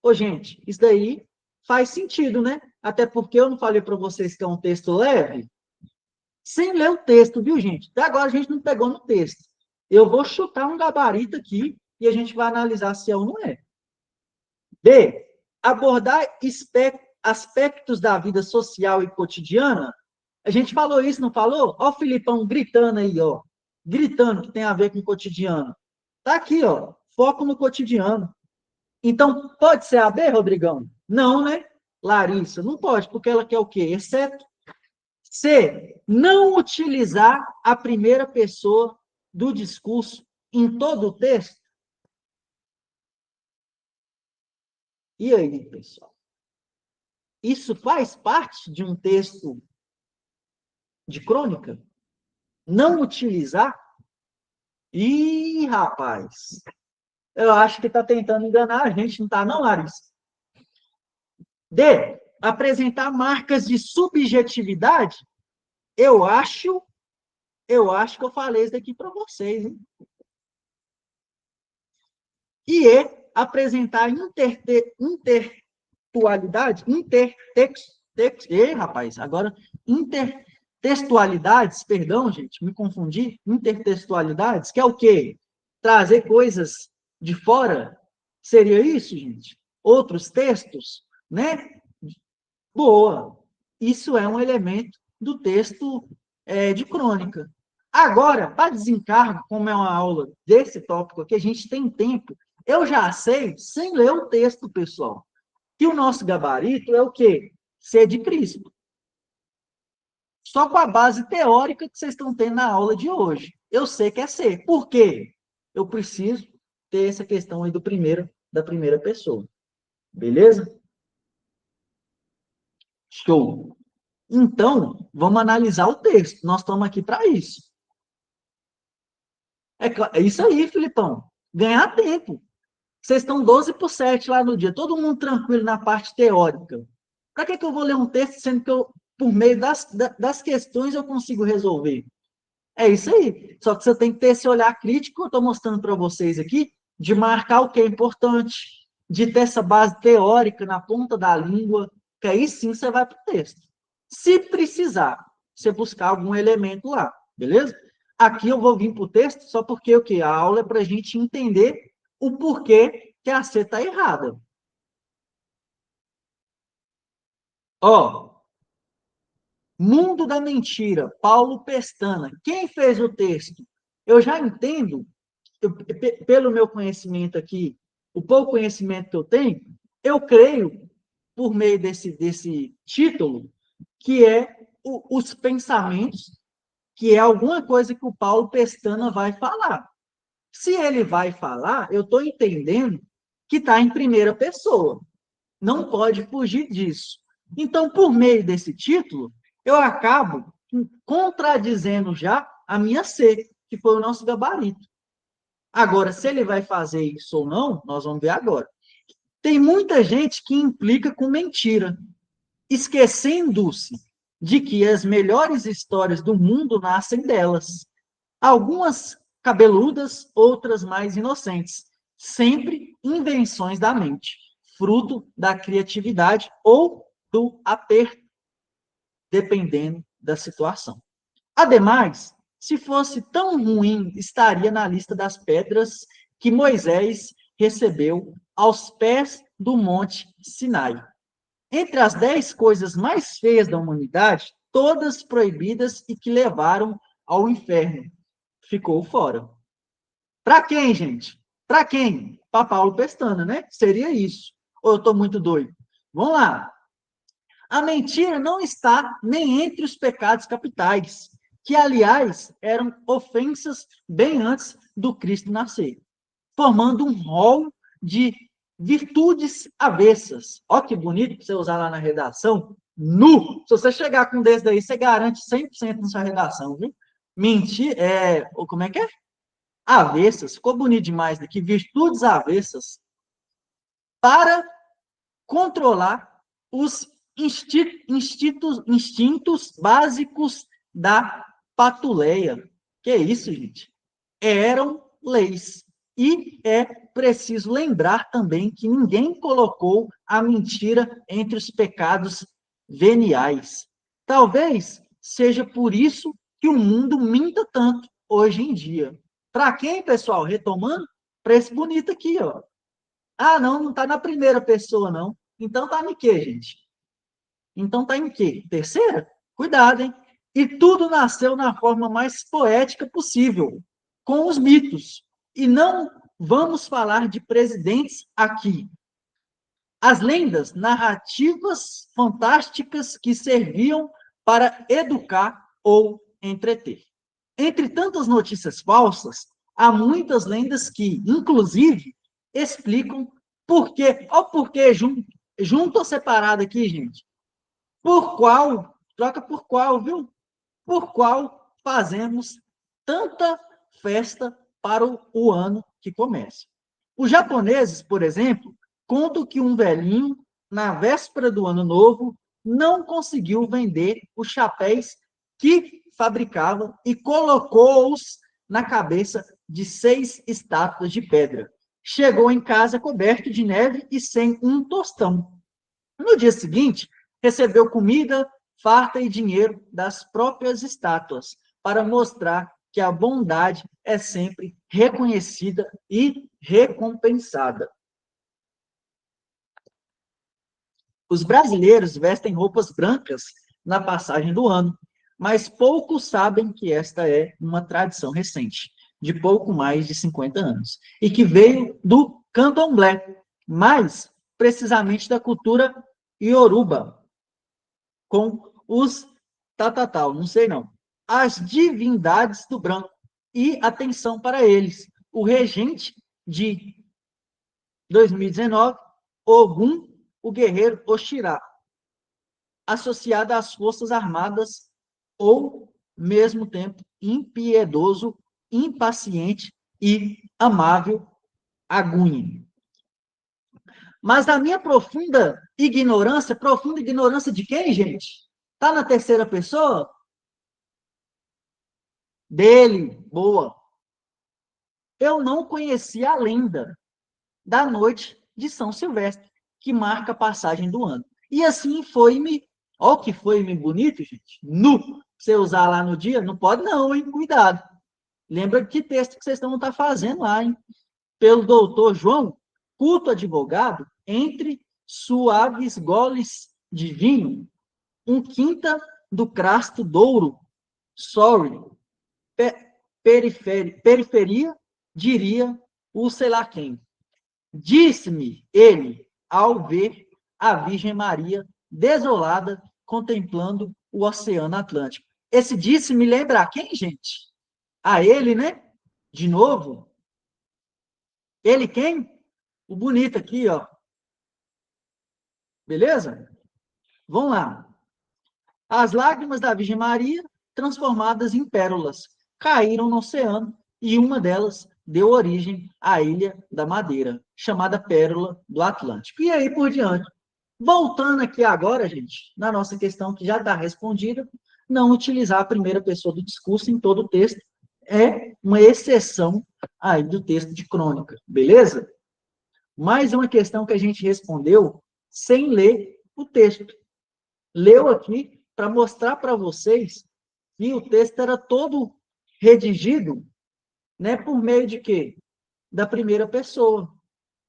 Ô, gente, isso daí faz sentido, né? Até porque eu não falei para vocês que é um texto leve, sem ler o texto, viu, gente? Até agora a gente não pegou no texto. Eu vou chutar um gabarito aqui e a gente vai analisar se é ou não é. B. Abordar aspectos da vida social e cotidiana. A gente falou isso, não falou? Ó o Filipão gritando aí, ó. Gritando que tem a ver com o cotidiano. Tá aqui, ó. Foco no cotidiano. Então, pode ser a B, Rodrigão? Não, né? Larissa, não pode, porque ela quer o quê? Exceto. C. Não utilizar a primeira pessoa do discurso em todo o texto. E aí, pessoal? Isso faz parte de um texto de crônica? Não utilizar? Ih, rapaz, eu acho que está tentando enganar a gente, não está não, Larissa? D. Apresentar marcas de subjetividade? Eu acho que eu falei isso daqui para vocês, hein? E E. Apresentar intertextualidade, rapaz, agora intertextualidades, perdão, gente, me confundi, intertextualidades, que é o quê? Trazer coisas de fora, seria isso, gente? Outros textos, né? Boa. isso é um elemento do texto de crônica. Agora, para desencargo, como é uma aula desse tópico aqui, a gente tem tempo, eu já sei, sem ler o texto, pessoal, que o nosso gabarito é o quê? Ser de Cristo. Só com a base teórica que vocês estão tendo na aula de hoje. Eu sei que é ser. Por quê? Eu preciso ter essa questão aí da primeira pessoa. Beleza? Show. Então, vamos analisar o texto. Nós estamos aqui para isso. É isso aí, Filipão. Ganhar tempo. Vocês estão 12/7 lá no dia, todo mundo tranquilo na parte teórica. Para que eu vou ler um texto, sendo que eu, por meio das questões, eu consigo resolver? É isso aí. Só que você tem que ter esse olhar crítico que eu estou mostrando para vocês aqui, de marcar o que é importante, de ter essa base teórica na ponta da língua, que aí sim você vai para o texto. Se precisar, você buscar algum elemento lá, beleza? Aqui eu vou vir para o texto só porque o quê? A aula é para a gente entender o porquê que a C está errada. Ó, Mundo da Mentira, Paulo Pestana. Quem fez o texto? Eu já entendo, pelo meu conhecimento aqui, o pouco conhecimento que eu tenho, eu creio, por meio desse título, que é os pensamentos, que é alguma coisa que o Paulo Pestana vai falar. Se ele vai falar, eu estou entendendo que está em primeira pessoa. Não pode fugir disso. Então, por meio desse título, eu acabo contradizendo já a minha C, que foi o nosso gabarito. Agora, se ele vai fazer isso ou não, nós vamos ver agora. Tem muita gente que implica com mentira, esquecendo-se de que as melhores histórias do mundo nascem delas. Algumas cabeludas, outras mais inocentes. Sempre invenções da mente, fruto da criatividade ou do aperto, dependendo da situação. Ademais, se fosse tão ruim, estaria na lista das pedras que Moisés recebeu aos pés do Monte Sinai. Entre as 10 coisas mais feias da humanidade, todas proibidas e que levaram ao inferno, ficou fora. Para quem, gente? Para quem? Para Paulo Pestana, né? Seria isso. Ou eu estou muito doido? Vamos lá. A mentira não está nem entre os pecados capitais, que, aliás, eram ofensas bem antes do Cristo nascer, formando um rol de virtudes avessas. Ó que bonito para você usar lá na redação. Nu! Se você chegar com um desse daí, você garante 100% na sua redação, viu? Mentir, como é que é? Avessas, ficou bonito demais aqui, virtudes avessas, para controlar os instintos básicos da patuleia. Que isso, gente? Eram leis. E é preciso lembrar também que ninguém colocou a mentira entre os pecados veniais. Talvez seja por isso que o mundo minta tanto hoje em dia. Para quem, pessoal? Retomando, para esse bonito aqui, ó. Ah, não está na primeira pessoa, não. Então está em quê, gente? Então está em quê? Terceira? Cuidado, hein? E tudo nasceu na forma mais poética possível, com os mitos. E não vamos falar de presidentes aqui. As lendas, narrativas fantásticas que serviam para educar ou entreter. Entre tantas notícias falsas, há muitas lendas que, inclusive, explicam por quê. Olha o porquê junto ou separado aqui, gente. Por qual, troca por qual, viu? Por qual fazemos tanta festa para o ano que começa. Os japoneses, por exemplo, contam que um velhinho, na véspera do ano novo, não conseguiu vender os chapéus que fabricava e colocou-os na cabeça de 6 estátuas de pedra. Chegou em casa coberto de neve e sem um tostão. No dia seguinte, recebeu comida farta e dinheiro das próprias estátuas, para mostrar que a bondade é sempre reconhecida e recompensada. Os brasileiros vestem roupas brancas na passagem do ano, mas poucos sabem que esta é uma tradição recente, de pouco mais de 50 anos, e que veio do candomblé, mais precisamente da cultura ioruba, com os tatatal, não sei não, as divindades do branco, e atenção para eles, o regente de 2019, Ogum, o guerreiro Oxirá, associado às forças armadas ou, mesmo tempo, impiedoso, impaciente e amável Agunhe. Mas na minha profunda ignorância de quem, gente? Tá na terceira pessoa? Dele, boa. Eu não conhecia a lenda da noite de São Silvestre, que marca a passagem do ano. E assim foi-me, ó que foi-me bonito, gente, nu, você usar lá no dia, não pode não, hein, cuidado. Lembra que texto que vocês estão fazendo lá, hein? Pelo doutor João, culto advogado, entre suaves goles de vinho, um quinta do crasto douro, sorry, periferia, diria o sei lá quem. Disse-me ele, ao ver a Virgem Maria desolada, contemplando o Oceano Atlântico. Esse disse-me lembra a quem, gente? A ele, né? De novo. Ele quem? O bonito aqui, ó. Beleza? Vamos lá. As lágrimas da Virgem Maria, transformadas em pérolas, caíram no oceano e uma delas deu origem à Ilha da Madeira, chamada Pérola do Atlântico. E aí por diante. Voltando aqui agora, gente, na nossa questão que já está respondida, não utilizar a primeira pessoa do discurso em todo o texto é uma exceção aí do texto de crônica, beleza? Mais uma questão que a gente respondeu sem ler o texto. Leu aqui para mostrar para vocês que o texto era todo redigido, né, por meio de quê? Da primeira pessoa.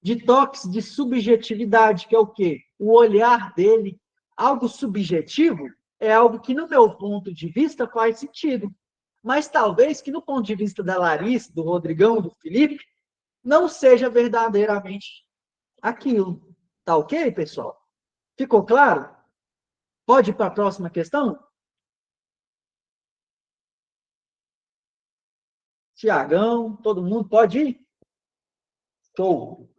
De toques de subjetividade, que é o quê? O olhar dele, algo subjetivo, é algo que, no meu ponto de vista, faz sentido. Mas talvez que, no ponto de vista da Larissa, do Rodrigão, do Felipe, não seja verdadeiramente aquilo. Tá ok, pessoal? Ficou claro? Pode ir para a próxima questão? Tiagão, todo mundo pode ir? Show.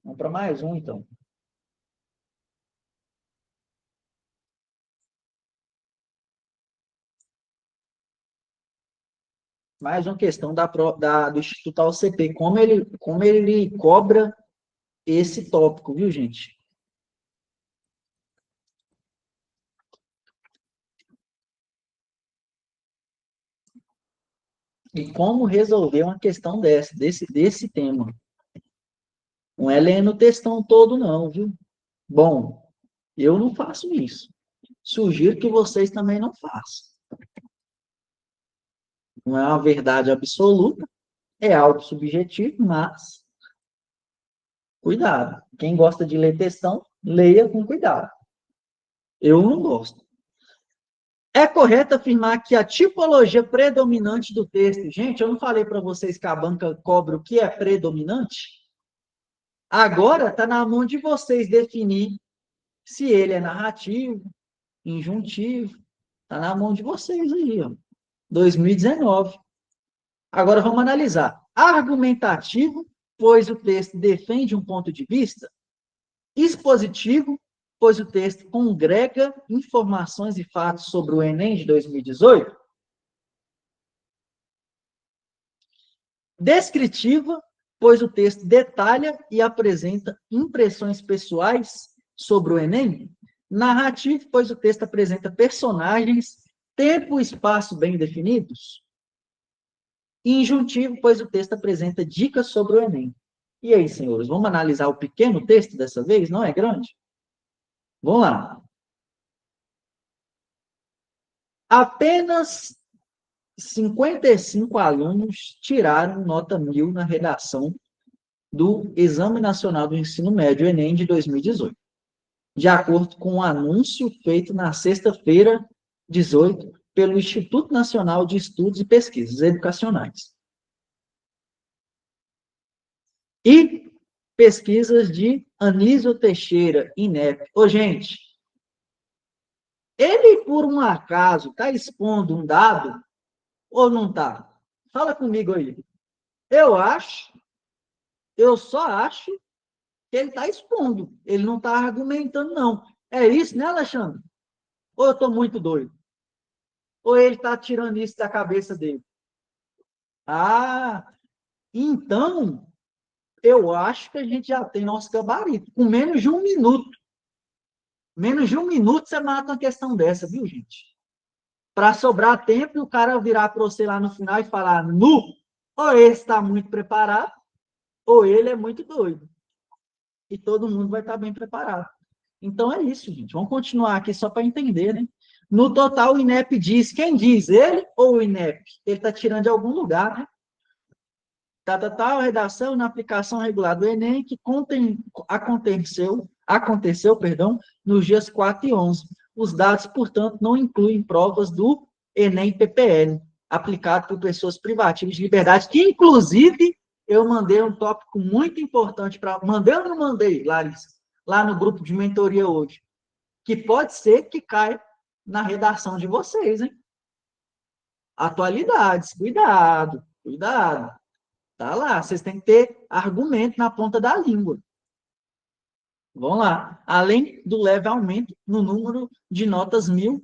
Vamos para mais um, então. Mais uma questão do Instituto AOCP. Como ele cobra esse tópico, viu, gente? E como resolver uma questão desse tema. Não é lendo o textão todo, não, viu? Bom, eu não faço isso. Sugiro que vocês também não façam. Não é uma verdade absoluta, é algo subjetivo, mas cuidado. Quem gosta de ler textão, leia com cuidado. Eu não gosto. É correto afirmar que a tipologia predominante do texto... Gente, eu não falei para vocês que a banca cobra o que é predominante? Agora está na mão de vocês definir se ele é narrativo, injuntivo. Está na mão de vocês aí, ó. 2019. Agora vamos analisar. Argumentativo, pois o texto defende um ponto de vista. Expositivo, pois o texto congrega informações e fatos sobre o Enem de 2018. Descritiva, pois o texto detalha e apresenta impressões pessoais sobre o Enem. Narrativo, pois o texto apresenta personagens, tempo e espaço bem definidos. Injuntivo, pois o texto apresenta dicas sobre o Enem. E aí, senhores, vamos analisar o pequeno texto dessa vez? Não é grande? Vamos lá. Apenas 55 alunos tiraram nota 1000 na redação do Exame Nacional do Ensino Médio, Enem, de 2018. de acordo com o anúncio feito na sexta-feira, 18, pelo Instituto Nacional de Estudos e Pesquisas Educacionais. E pesquisas de Anísio Teixeira, INEP. Ô, gente, ele, por um acaso, está expondo um dado ou não está? Fala comigo aí. Eu só acho que ele está expondo. Ele não está argumentando, não. É isso, né, Alexandre? Ou eu estou muito doido? Ou ele está tirando isso da cabeça dele? Ah, então, eu acho que a gente já tem nosso gabarito. Com menos de um minuto. Menos de um minuto você mata uma questão dessa, viu, gente? Para sobrar tempo e o cara virar para você lá no final e falar, nu, ou esse está muito preparado, ou ele é muito doido. E todo mundo vai estar bem preparado. Então é isso, gente. Vamos continuar aqui só para entender, né? No total, o INEP diz. Quem diz? Ele ou o INEP? Ele está tirando de algum lugar, né? Redação na aplicação regular do Enem, que aconteceu, nos dias 4 e 11. Os dados, portanto, não incluem provas do Enem PPL, aplicado por pessoas privativas de liberdade, que, inclusive, eu mandei um tópico muito importante para... Mandei ou não mandei, Larissa? Lá no grupo de mentoria hoje. Que pode ser que caia na redação de vocês, hein? Atualidades, cuidado, cuidado. Tá lá, vocês têm que ter argumento na ponta da língua. Vamos lá. Além do leve aumento no número de notas 1000,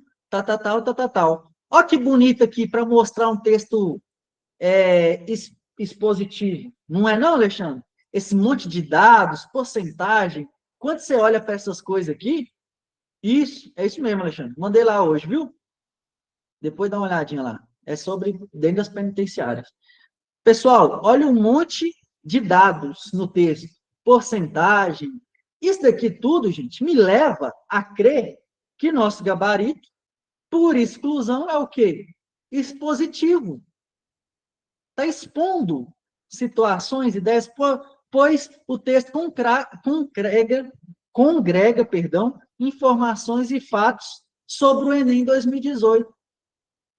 tal. Olha que bonito aqui para mostrar um texto expositivo. Não é não, Alexandre? Esse monte de dados, porcentagem. Quando você olha para essas coisas aqui, isso, é isso mesmo, Alexandre. Mandei lá hoje, viu? Depois dá uma olhadinha lá. É sobre dentro das penitenciárias. Pessoal, olha um monte de dados no texto. Porcentagem. Isso daqui tudo, gente, me leva a crer que nosso gabarito, por exclusão, é o quê? Expositivo. Está expondo situações, ideias, pois o texto congrega, informações e fatos sobre o Enem 2018.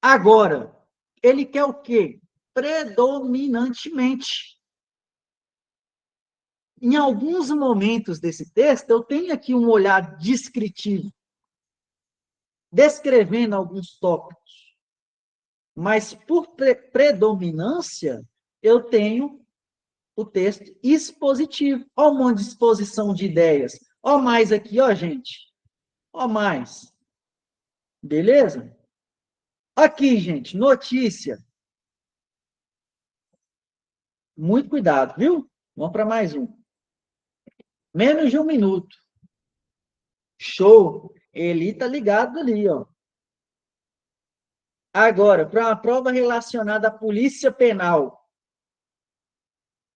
Agora, ele quer o quê? Predominantemente. Em alguns momentos desse texto, eu tenho aqui um olhar descritivo, descrevendo alguns tópicos, mas por predominância, eu tenho o texto expositivo. Olha um monte de exposição de ideias. Olha mais aqui, ó, gente. Olha mais. Beleza? Aqui, gente, notícia. Muito cuidado, viu? Vamos para mais um. Menos de um minuto. Show. Ele tá ligado ali, ó. Agora, para uma prova relacionada à polícia penal,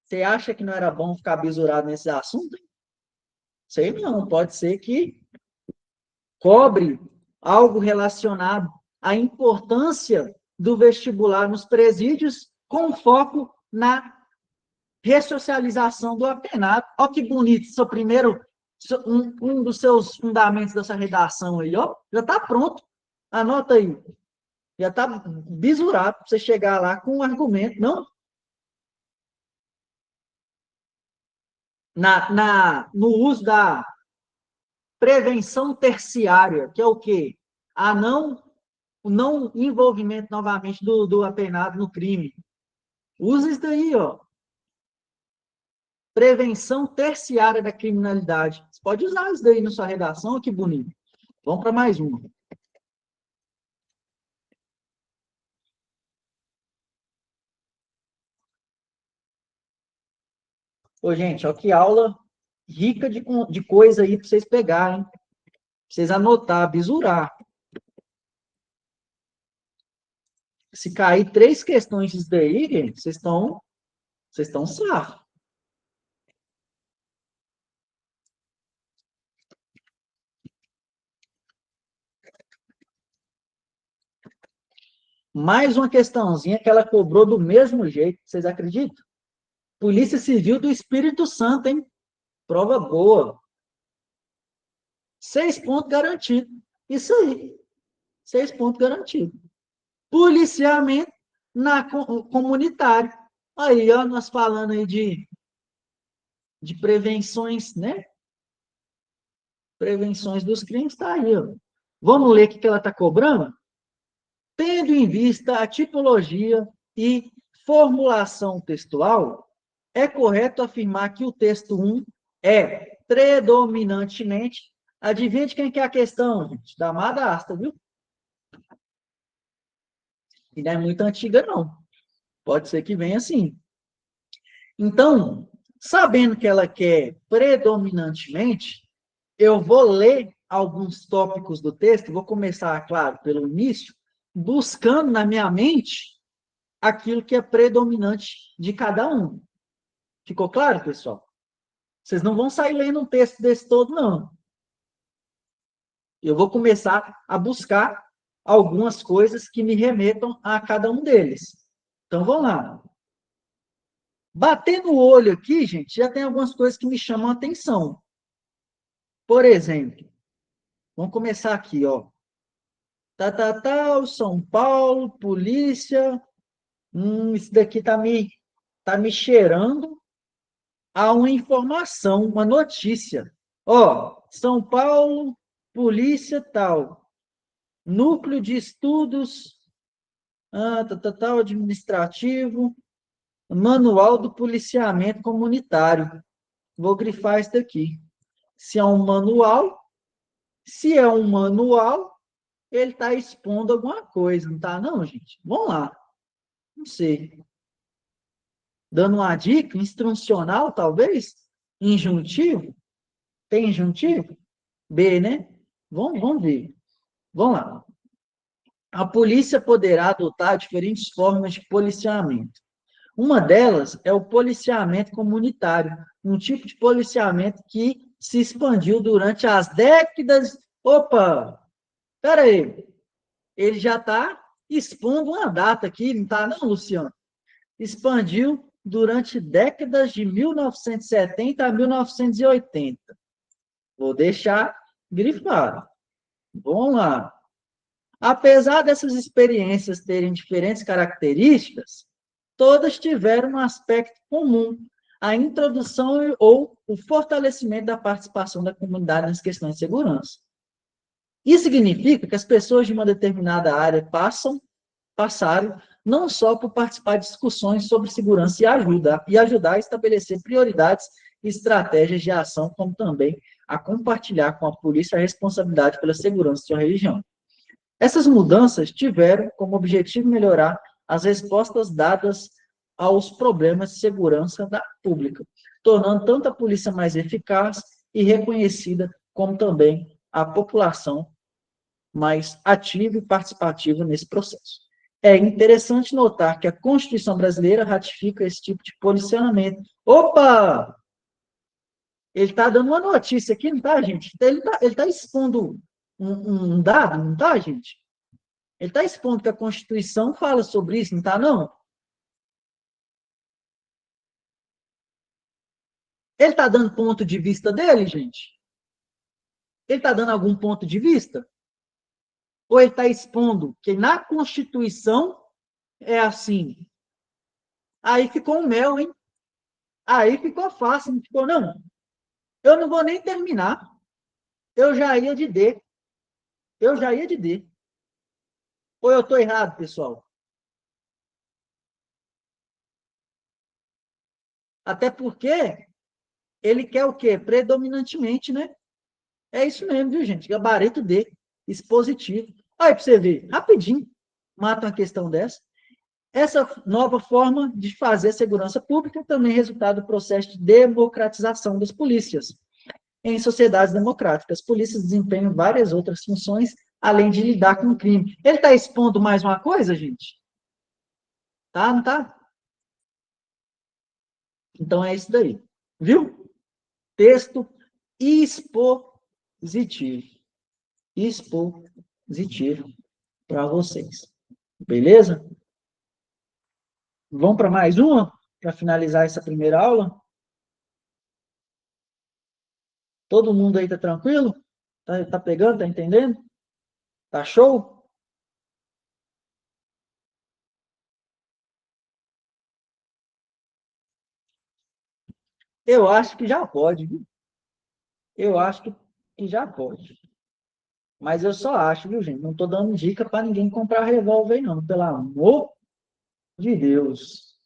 você acha que não era bom ficar bisurado nesse assunto? Sei não, pode ser que cobre algo relacionado à importância do vestibular nos presídios, com foco na ressocialização do apenado. Olha que bonito, seu primeiro, um dos seus fundamentos dessa redação aí, ó, já está pronto. Anota aí. Já está bisurado para você chegar lá com um argumento, não? No uso da prevenção terciária, que é o quê? O não envolvimento novamente do apenado no crime. Usa isso daí, ó. Prevenção terciária da criminalidade. Você pode usar isso daí na sua redação, ó, que bonito. Vamos para mais uma. Ô, gente, ó, que aula rica de coisa aí para vocês pegarem, pra vocês anotar, bisurar. Se cair 3 questões disso daí, gente, vocês estão safos. Mais uma questãozinha que ela cobrou do mesmo jeito, vocês acreditam? Polícia Civil do Espírito Santo, hein? Prova boa. 6 pontos garantidos. Isso aí. 6 pontos garantidos. Policiamento comunitário. Aí, ó, nós falando aí de prevenções, né? Prevenções dos crimes, tá aí, ó. Vamos ler o que ela está cobrando? Tendo em vista a tipologia e formulação textual, é correto afirmar que o texto 1 é predominantemente. Adivinha de quem que é a questão, gente? Da Madasta, viu? E não é muito antiga, não. Pode ser que venha assim. Então, sabendo que ela quer predominantemente, eu vou ler alguns tópicos do texto, vou começar, claro, pelo início, buscando na minha mente aquilo que é predominante de cada um. Ficou claro, pessoal? Vocês não vão sair lendo um texto desse todo, não. Eu vou começar a buscar algumas coisas que me remetam a cada um deles. Então, vamos lá. Batendo o olho aqui, gente, já tem algumas coisas que me chamam a atenção. Por exemplo, vamos começar aqui, ó. São Paulo, polícia. Isso daqui tá me cheirando a uma informação, uma notícia. Ó, São Paulo, polícia tal. Núcleo de estudos, administrativo, manual do policiamento comunitário. Vou grifar isso daqui. Se é um manual, ele está expondo alguma coisa, não está, não, gente? Vamos lá. Não sei. Dando uma dica, instrucional, talvez? Injuntivo? Tem injuntivo? B, né? Vamos ver. Vamos lá. A polícia poderá adotar diferentes formas de policiamento. Uma delas é o policiamento comunitário, um tipo de policiamento que se expandiu durante as décadas. Opa! Espera aí. Ele já está expondo uma data aqui, não está, não, Luciano? Expandiu durante décadas de 1970 a 1980. Vou deixar grifado. Vamos lá. Apesar dessas experiências terem diferentes características, todas tiveram um aspecto comum, a introdução ou o fortalecimento da participação da comunidade nas questões de segurança. Isso significa que as pessoas de uma determinada área passaram não só por participar de discussões sobre segurança e ajudar a estabelecer prioridades e estratégias de ação, como também a compartilhar com a polícia a responsabilidade pela segurança de sua região. Essas mudanças tiveram como objetivo melhorar as respostas dadas aos problemas de segurança pública, tornando tanto a polícia mais eficaz e reconhecida, como também a população mais ativa e participativa nesse processo. É interessante notar que a Constituição brasileira ratifica esse tipo de policiamento. Opa! Ele está dando uma notícia aqui, não está, gente? Ele tá expondo um dado, não está, gente? Ele está expondo que a Constituição fala sobre isso, não está, não? Ele está dando ponto de vista dele, gente? Ele está dando algum ponto de vista? Ou ele está expondo que na Constituição é assim? Aí ficou um mel, hein? Aí ficou fácil, não ficou, não? Eu não vou nem terminar. Eu já ia de D. Eu já ia de D. Ou eu estou errado, pessoal? Até porque ele quer o quê? Predominantemente, né? É isso mesmo, viu, gente? Gabarito D, expositivo. Aí, para você ver, rapidinho, mata uma questão dessa. Essa nova forma de fazer segurança pública também é resultado do processo de democratização das polícias. Em sociedades democráticas, as polícias desempenham várias outras funções, além de lidar com o crime. Ele está expondo mais uma coisa, gente? Tá, não tá? Então é isso daí. Viu? Texto expositivo. Expositivo para vocês. Beleza? Vamos para mais uma? Para finalizar essa primeira aula? Todo mundo aí tá tranquilo? Tá pegando? Tá entendendo? Tá show? Eu acho que já pode, viu? Eu acho que já pode. Mas eu só acho, viu, gente? Não tô dando dica para ninguém comprar revólver, não. Pelo amor de Deus.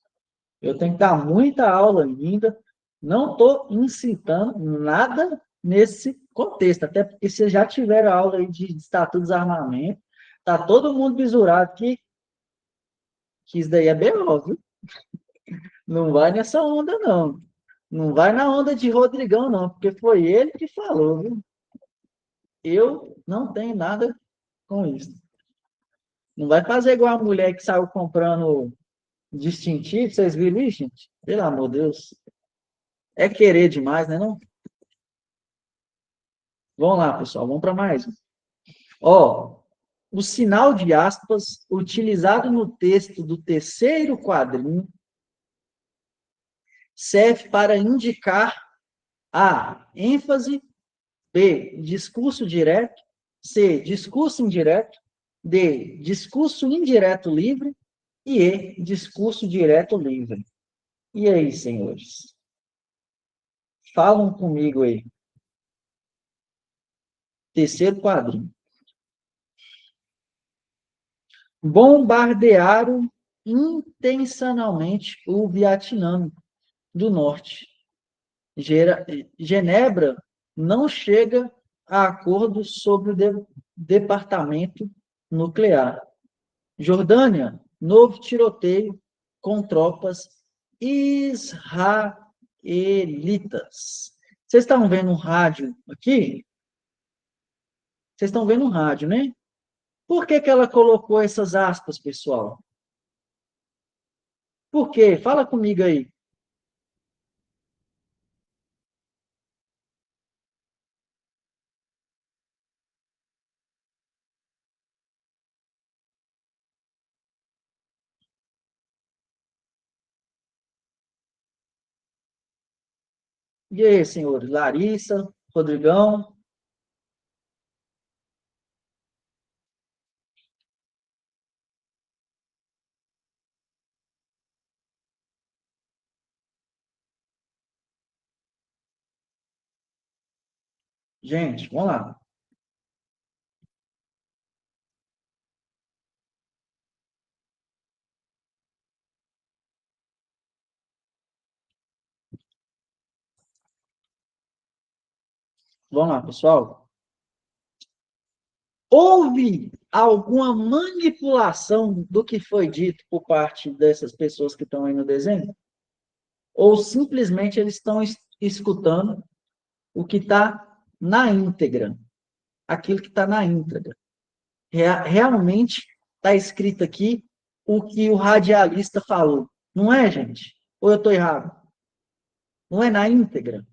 Eu tenho que dar muita aula ainda. Não estou incitando nada nesse contexto, até porque vocês já tiveram aula aí de estatuto de desarmamento. Tá todo mundo bisurado que isso daí é BO, viu? Não vai nessa onda, não. Não vai na onda de Rodrigão, não, porque foi ele que falou, viu? Eu não tenho nada com isso. Não vai fazer igual a mulher que saiu comprando distintivo, vocês viram isso, gente? Pelo amor de Deus. É querer demais, né, não? Vamos lá, pessoal, vamos para mais um. Ó, o sinal de aspas utilizado no texto do terceiro quadrinho serve para indicar a ênfase, B, discurso direto, C, discurso indireto, D, discurso indireto livre e E, discurso direto livre. E aí, senhores? Falam comigo aí. Terceiro quadrinho. Bombardearam intencionalmente o Vietnã do Norte. Genebra não chega a acordo sobre o departamento nuclear. Jordânia, novo tiroteio com tropas israelitas. Vocês estão vendo um rádio aqui? Vocês estão vendo um rádio, né? Por que ela colocou essas aspas, pessoal? Por quê? Fala comigo aí. E aí, senhores? Larissa, Rodrigão? Gente, vamos lá. Vamos lá, pessoal. Houve alguma manipulação do que foi dito por parte dessas pessoas que estão aí no desenho? Ou simplesmente eles estão escutando o que está na íntegra? Aquilo que está na íntegra. Realmente está escrito aqui o que o radialista falou. Não é, gente? Ou eu estou errado? Não é na íntegra?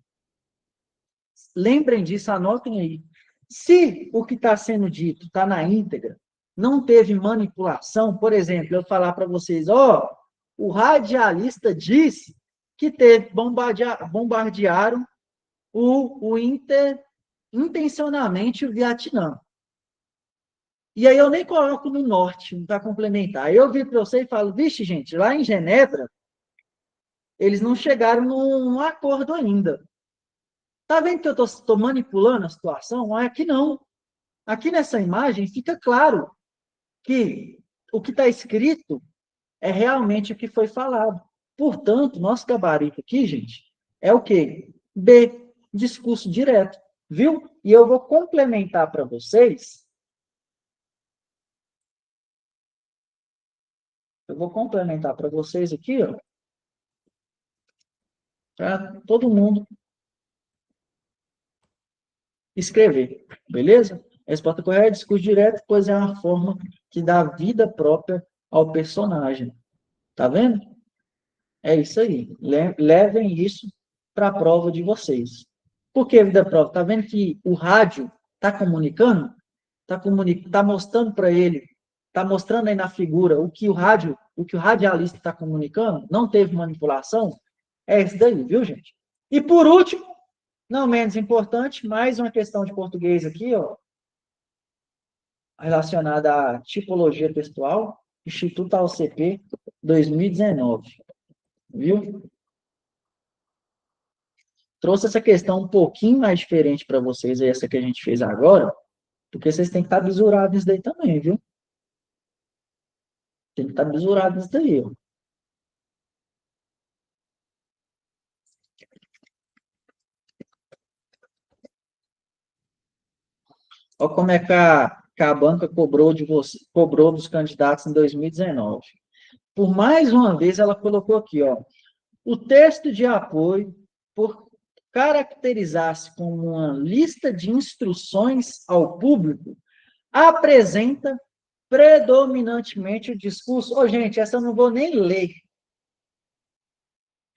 Lembrem disso, anotem aí. Se o que está sendo dito está na íntegra, não teve manipulação, por exemplo, eu falar para vocês, ó, o radialista disse que teve, bombardearam intencionalmente o Vietnã. E aí eu nem coloco no norte para complementar. Aí eu vi para você e falo, vixe, gente, lá em Genebra, eles não chegaram num acordo ainda. Tá vendo que eu estou manipulando a situação? Aqui não. Aqui nessa imagem fica claro que o que está escrito é realmente o que foi falado. Portanto, nosso gabarito aqui, gente, é o quê? B, discurso direto. Viu? E eu vou complementar para vocês. Eu vou complementar para vocês aqui, ó, para todo mundo escrever, beleza? Resposta correta, discurso direto, pois é uma forma que dá vida própria ao personagem. Tá vendo? É isso aí. Levem isso para a prova de vocês. Por que vida própria? Tá vendo que o rádio está comunicando? Tá mostrando para ele, está mostrando aí na figura o que o radialista está comunicando? Não teve manipulação? É isso daí, viu, gente? E por último, Não menos importante, mais uma questão de português aqui, ó, relacionada à tipologia textual, Instituto AOCP 2019, viu? Trouxe essa questão um pouquinho mais diferente para vocês, aí, essa que a gente fez agora, porque vocês têm que estar bisurados nisso daí também, viu? Tem que estar bisurado nisso daí, ó. Olha como é que a banca cobrou de você, cobrou dos candidatos em 2019. Por mais uma vez, ela colocou aqui, ó, o texto de apoio, por caracterizar-se como uma lista de instruções ao público, apresenta predominantemente o discurso. Ô, gente, essa eu não vou nem ler.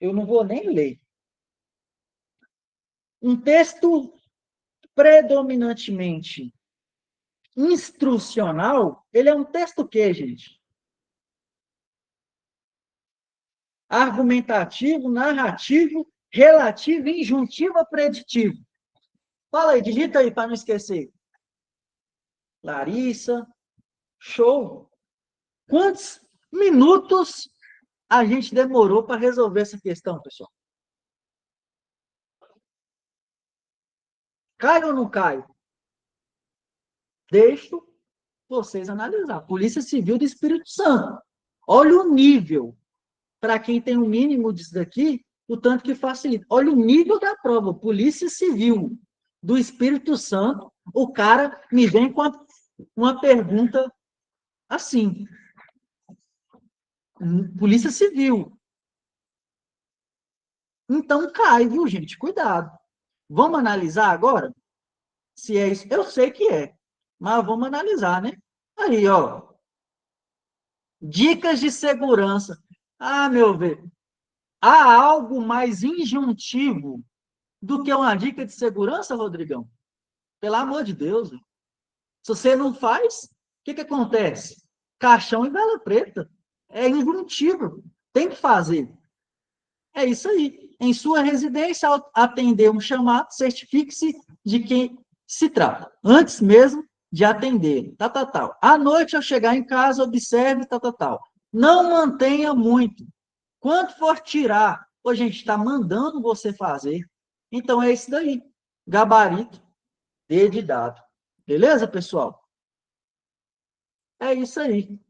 Eu não vou nem ler. Um texto predominantemente instrucional, ele é um texto o quê, gente? Argumentativo, narrativo, relativo, injuntivo, preditivo. Fala aí, digita aí para não esquecer. Larissa, show. Quantos minutos a gente demorou para resolver essa questão, pessoal? Cai ou não cai? Deixo vocês analisar. Polícia Civil do Espírito Santo. Olha o nível. Para quem tem o mínimo disso daqui, o tanto que facilita. Olha o nível da prova. Polícia Civil do Espírito Santo. O cara me vem com uma pergunta assim. Polícia Civil. Então cai, viu, gente? Cuidado. Vamos analisar agora? Se é isso. Eu sei que é. Mas vamos analisar, né? Aí, ó. Dicas de segurança. Ah, meu ver. Há algo mais injuntivo do que uma dica de segurança, Rodrigão? Pelo amor de Deus. Se você não faz, o que acontece? Caixão e vela preta. É injuntivo. Tem que fazer. É isso aí. Em sua residência, ao atender um chamado, certifique-se de quem se trata. Antes mesmo de atender. Tal. À noite, ao chegar em casa, observe, tal. Não mantenha muito. Quanto for tirar, a gente está mandando você fazer. Então, é isso daí. Gabarito, D de dado. Beleza, pessoal? É isso aí.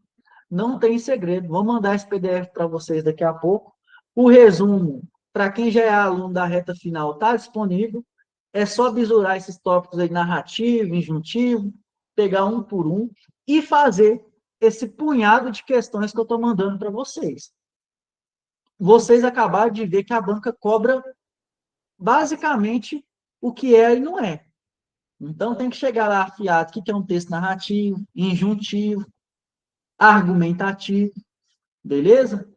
Não tem segredo. Vou mandar esse PDF para vocês daqui a pouco. O resumo, para quem já é aluno da reta final, está disponível. É só bisurar esses tópicos aí, narrativo, injuntivo, pegar um por um e fazer esse punhado de questões que eu estou mandando para vocês. Vocês acabaram de ver que a banca cobra basicamente o que é e não é. Então, tem que chegar lá afiado o que é um texto narrativo, injuntivo, argumentativo, beleza?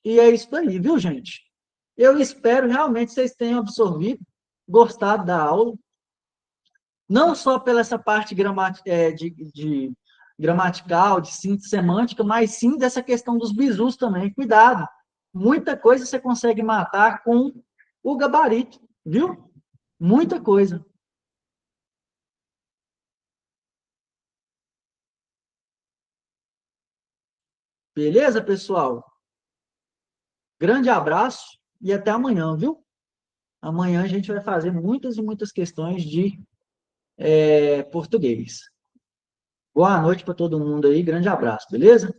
E é isso aí, viu, gente? Eu espero realmente que vocês tenham absorvido, gostado da aula, não só pela essa parte de gramatical, de síntese semântica, mas sim dessa questão dos bizus também. Cuidado, muita coisa você consegue matar com o gabarito, viu? Muita coisa. Beleza, pessoal? Grande abraço e até amanhã, viu? Amanhã a gente vai fazer muitas e muitas questões de português. Boa noite para todo mundo aí, grande abraço, beleza?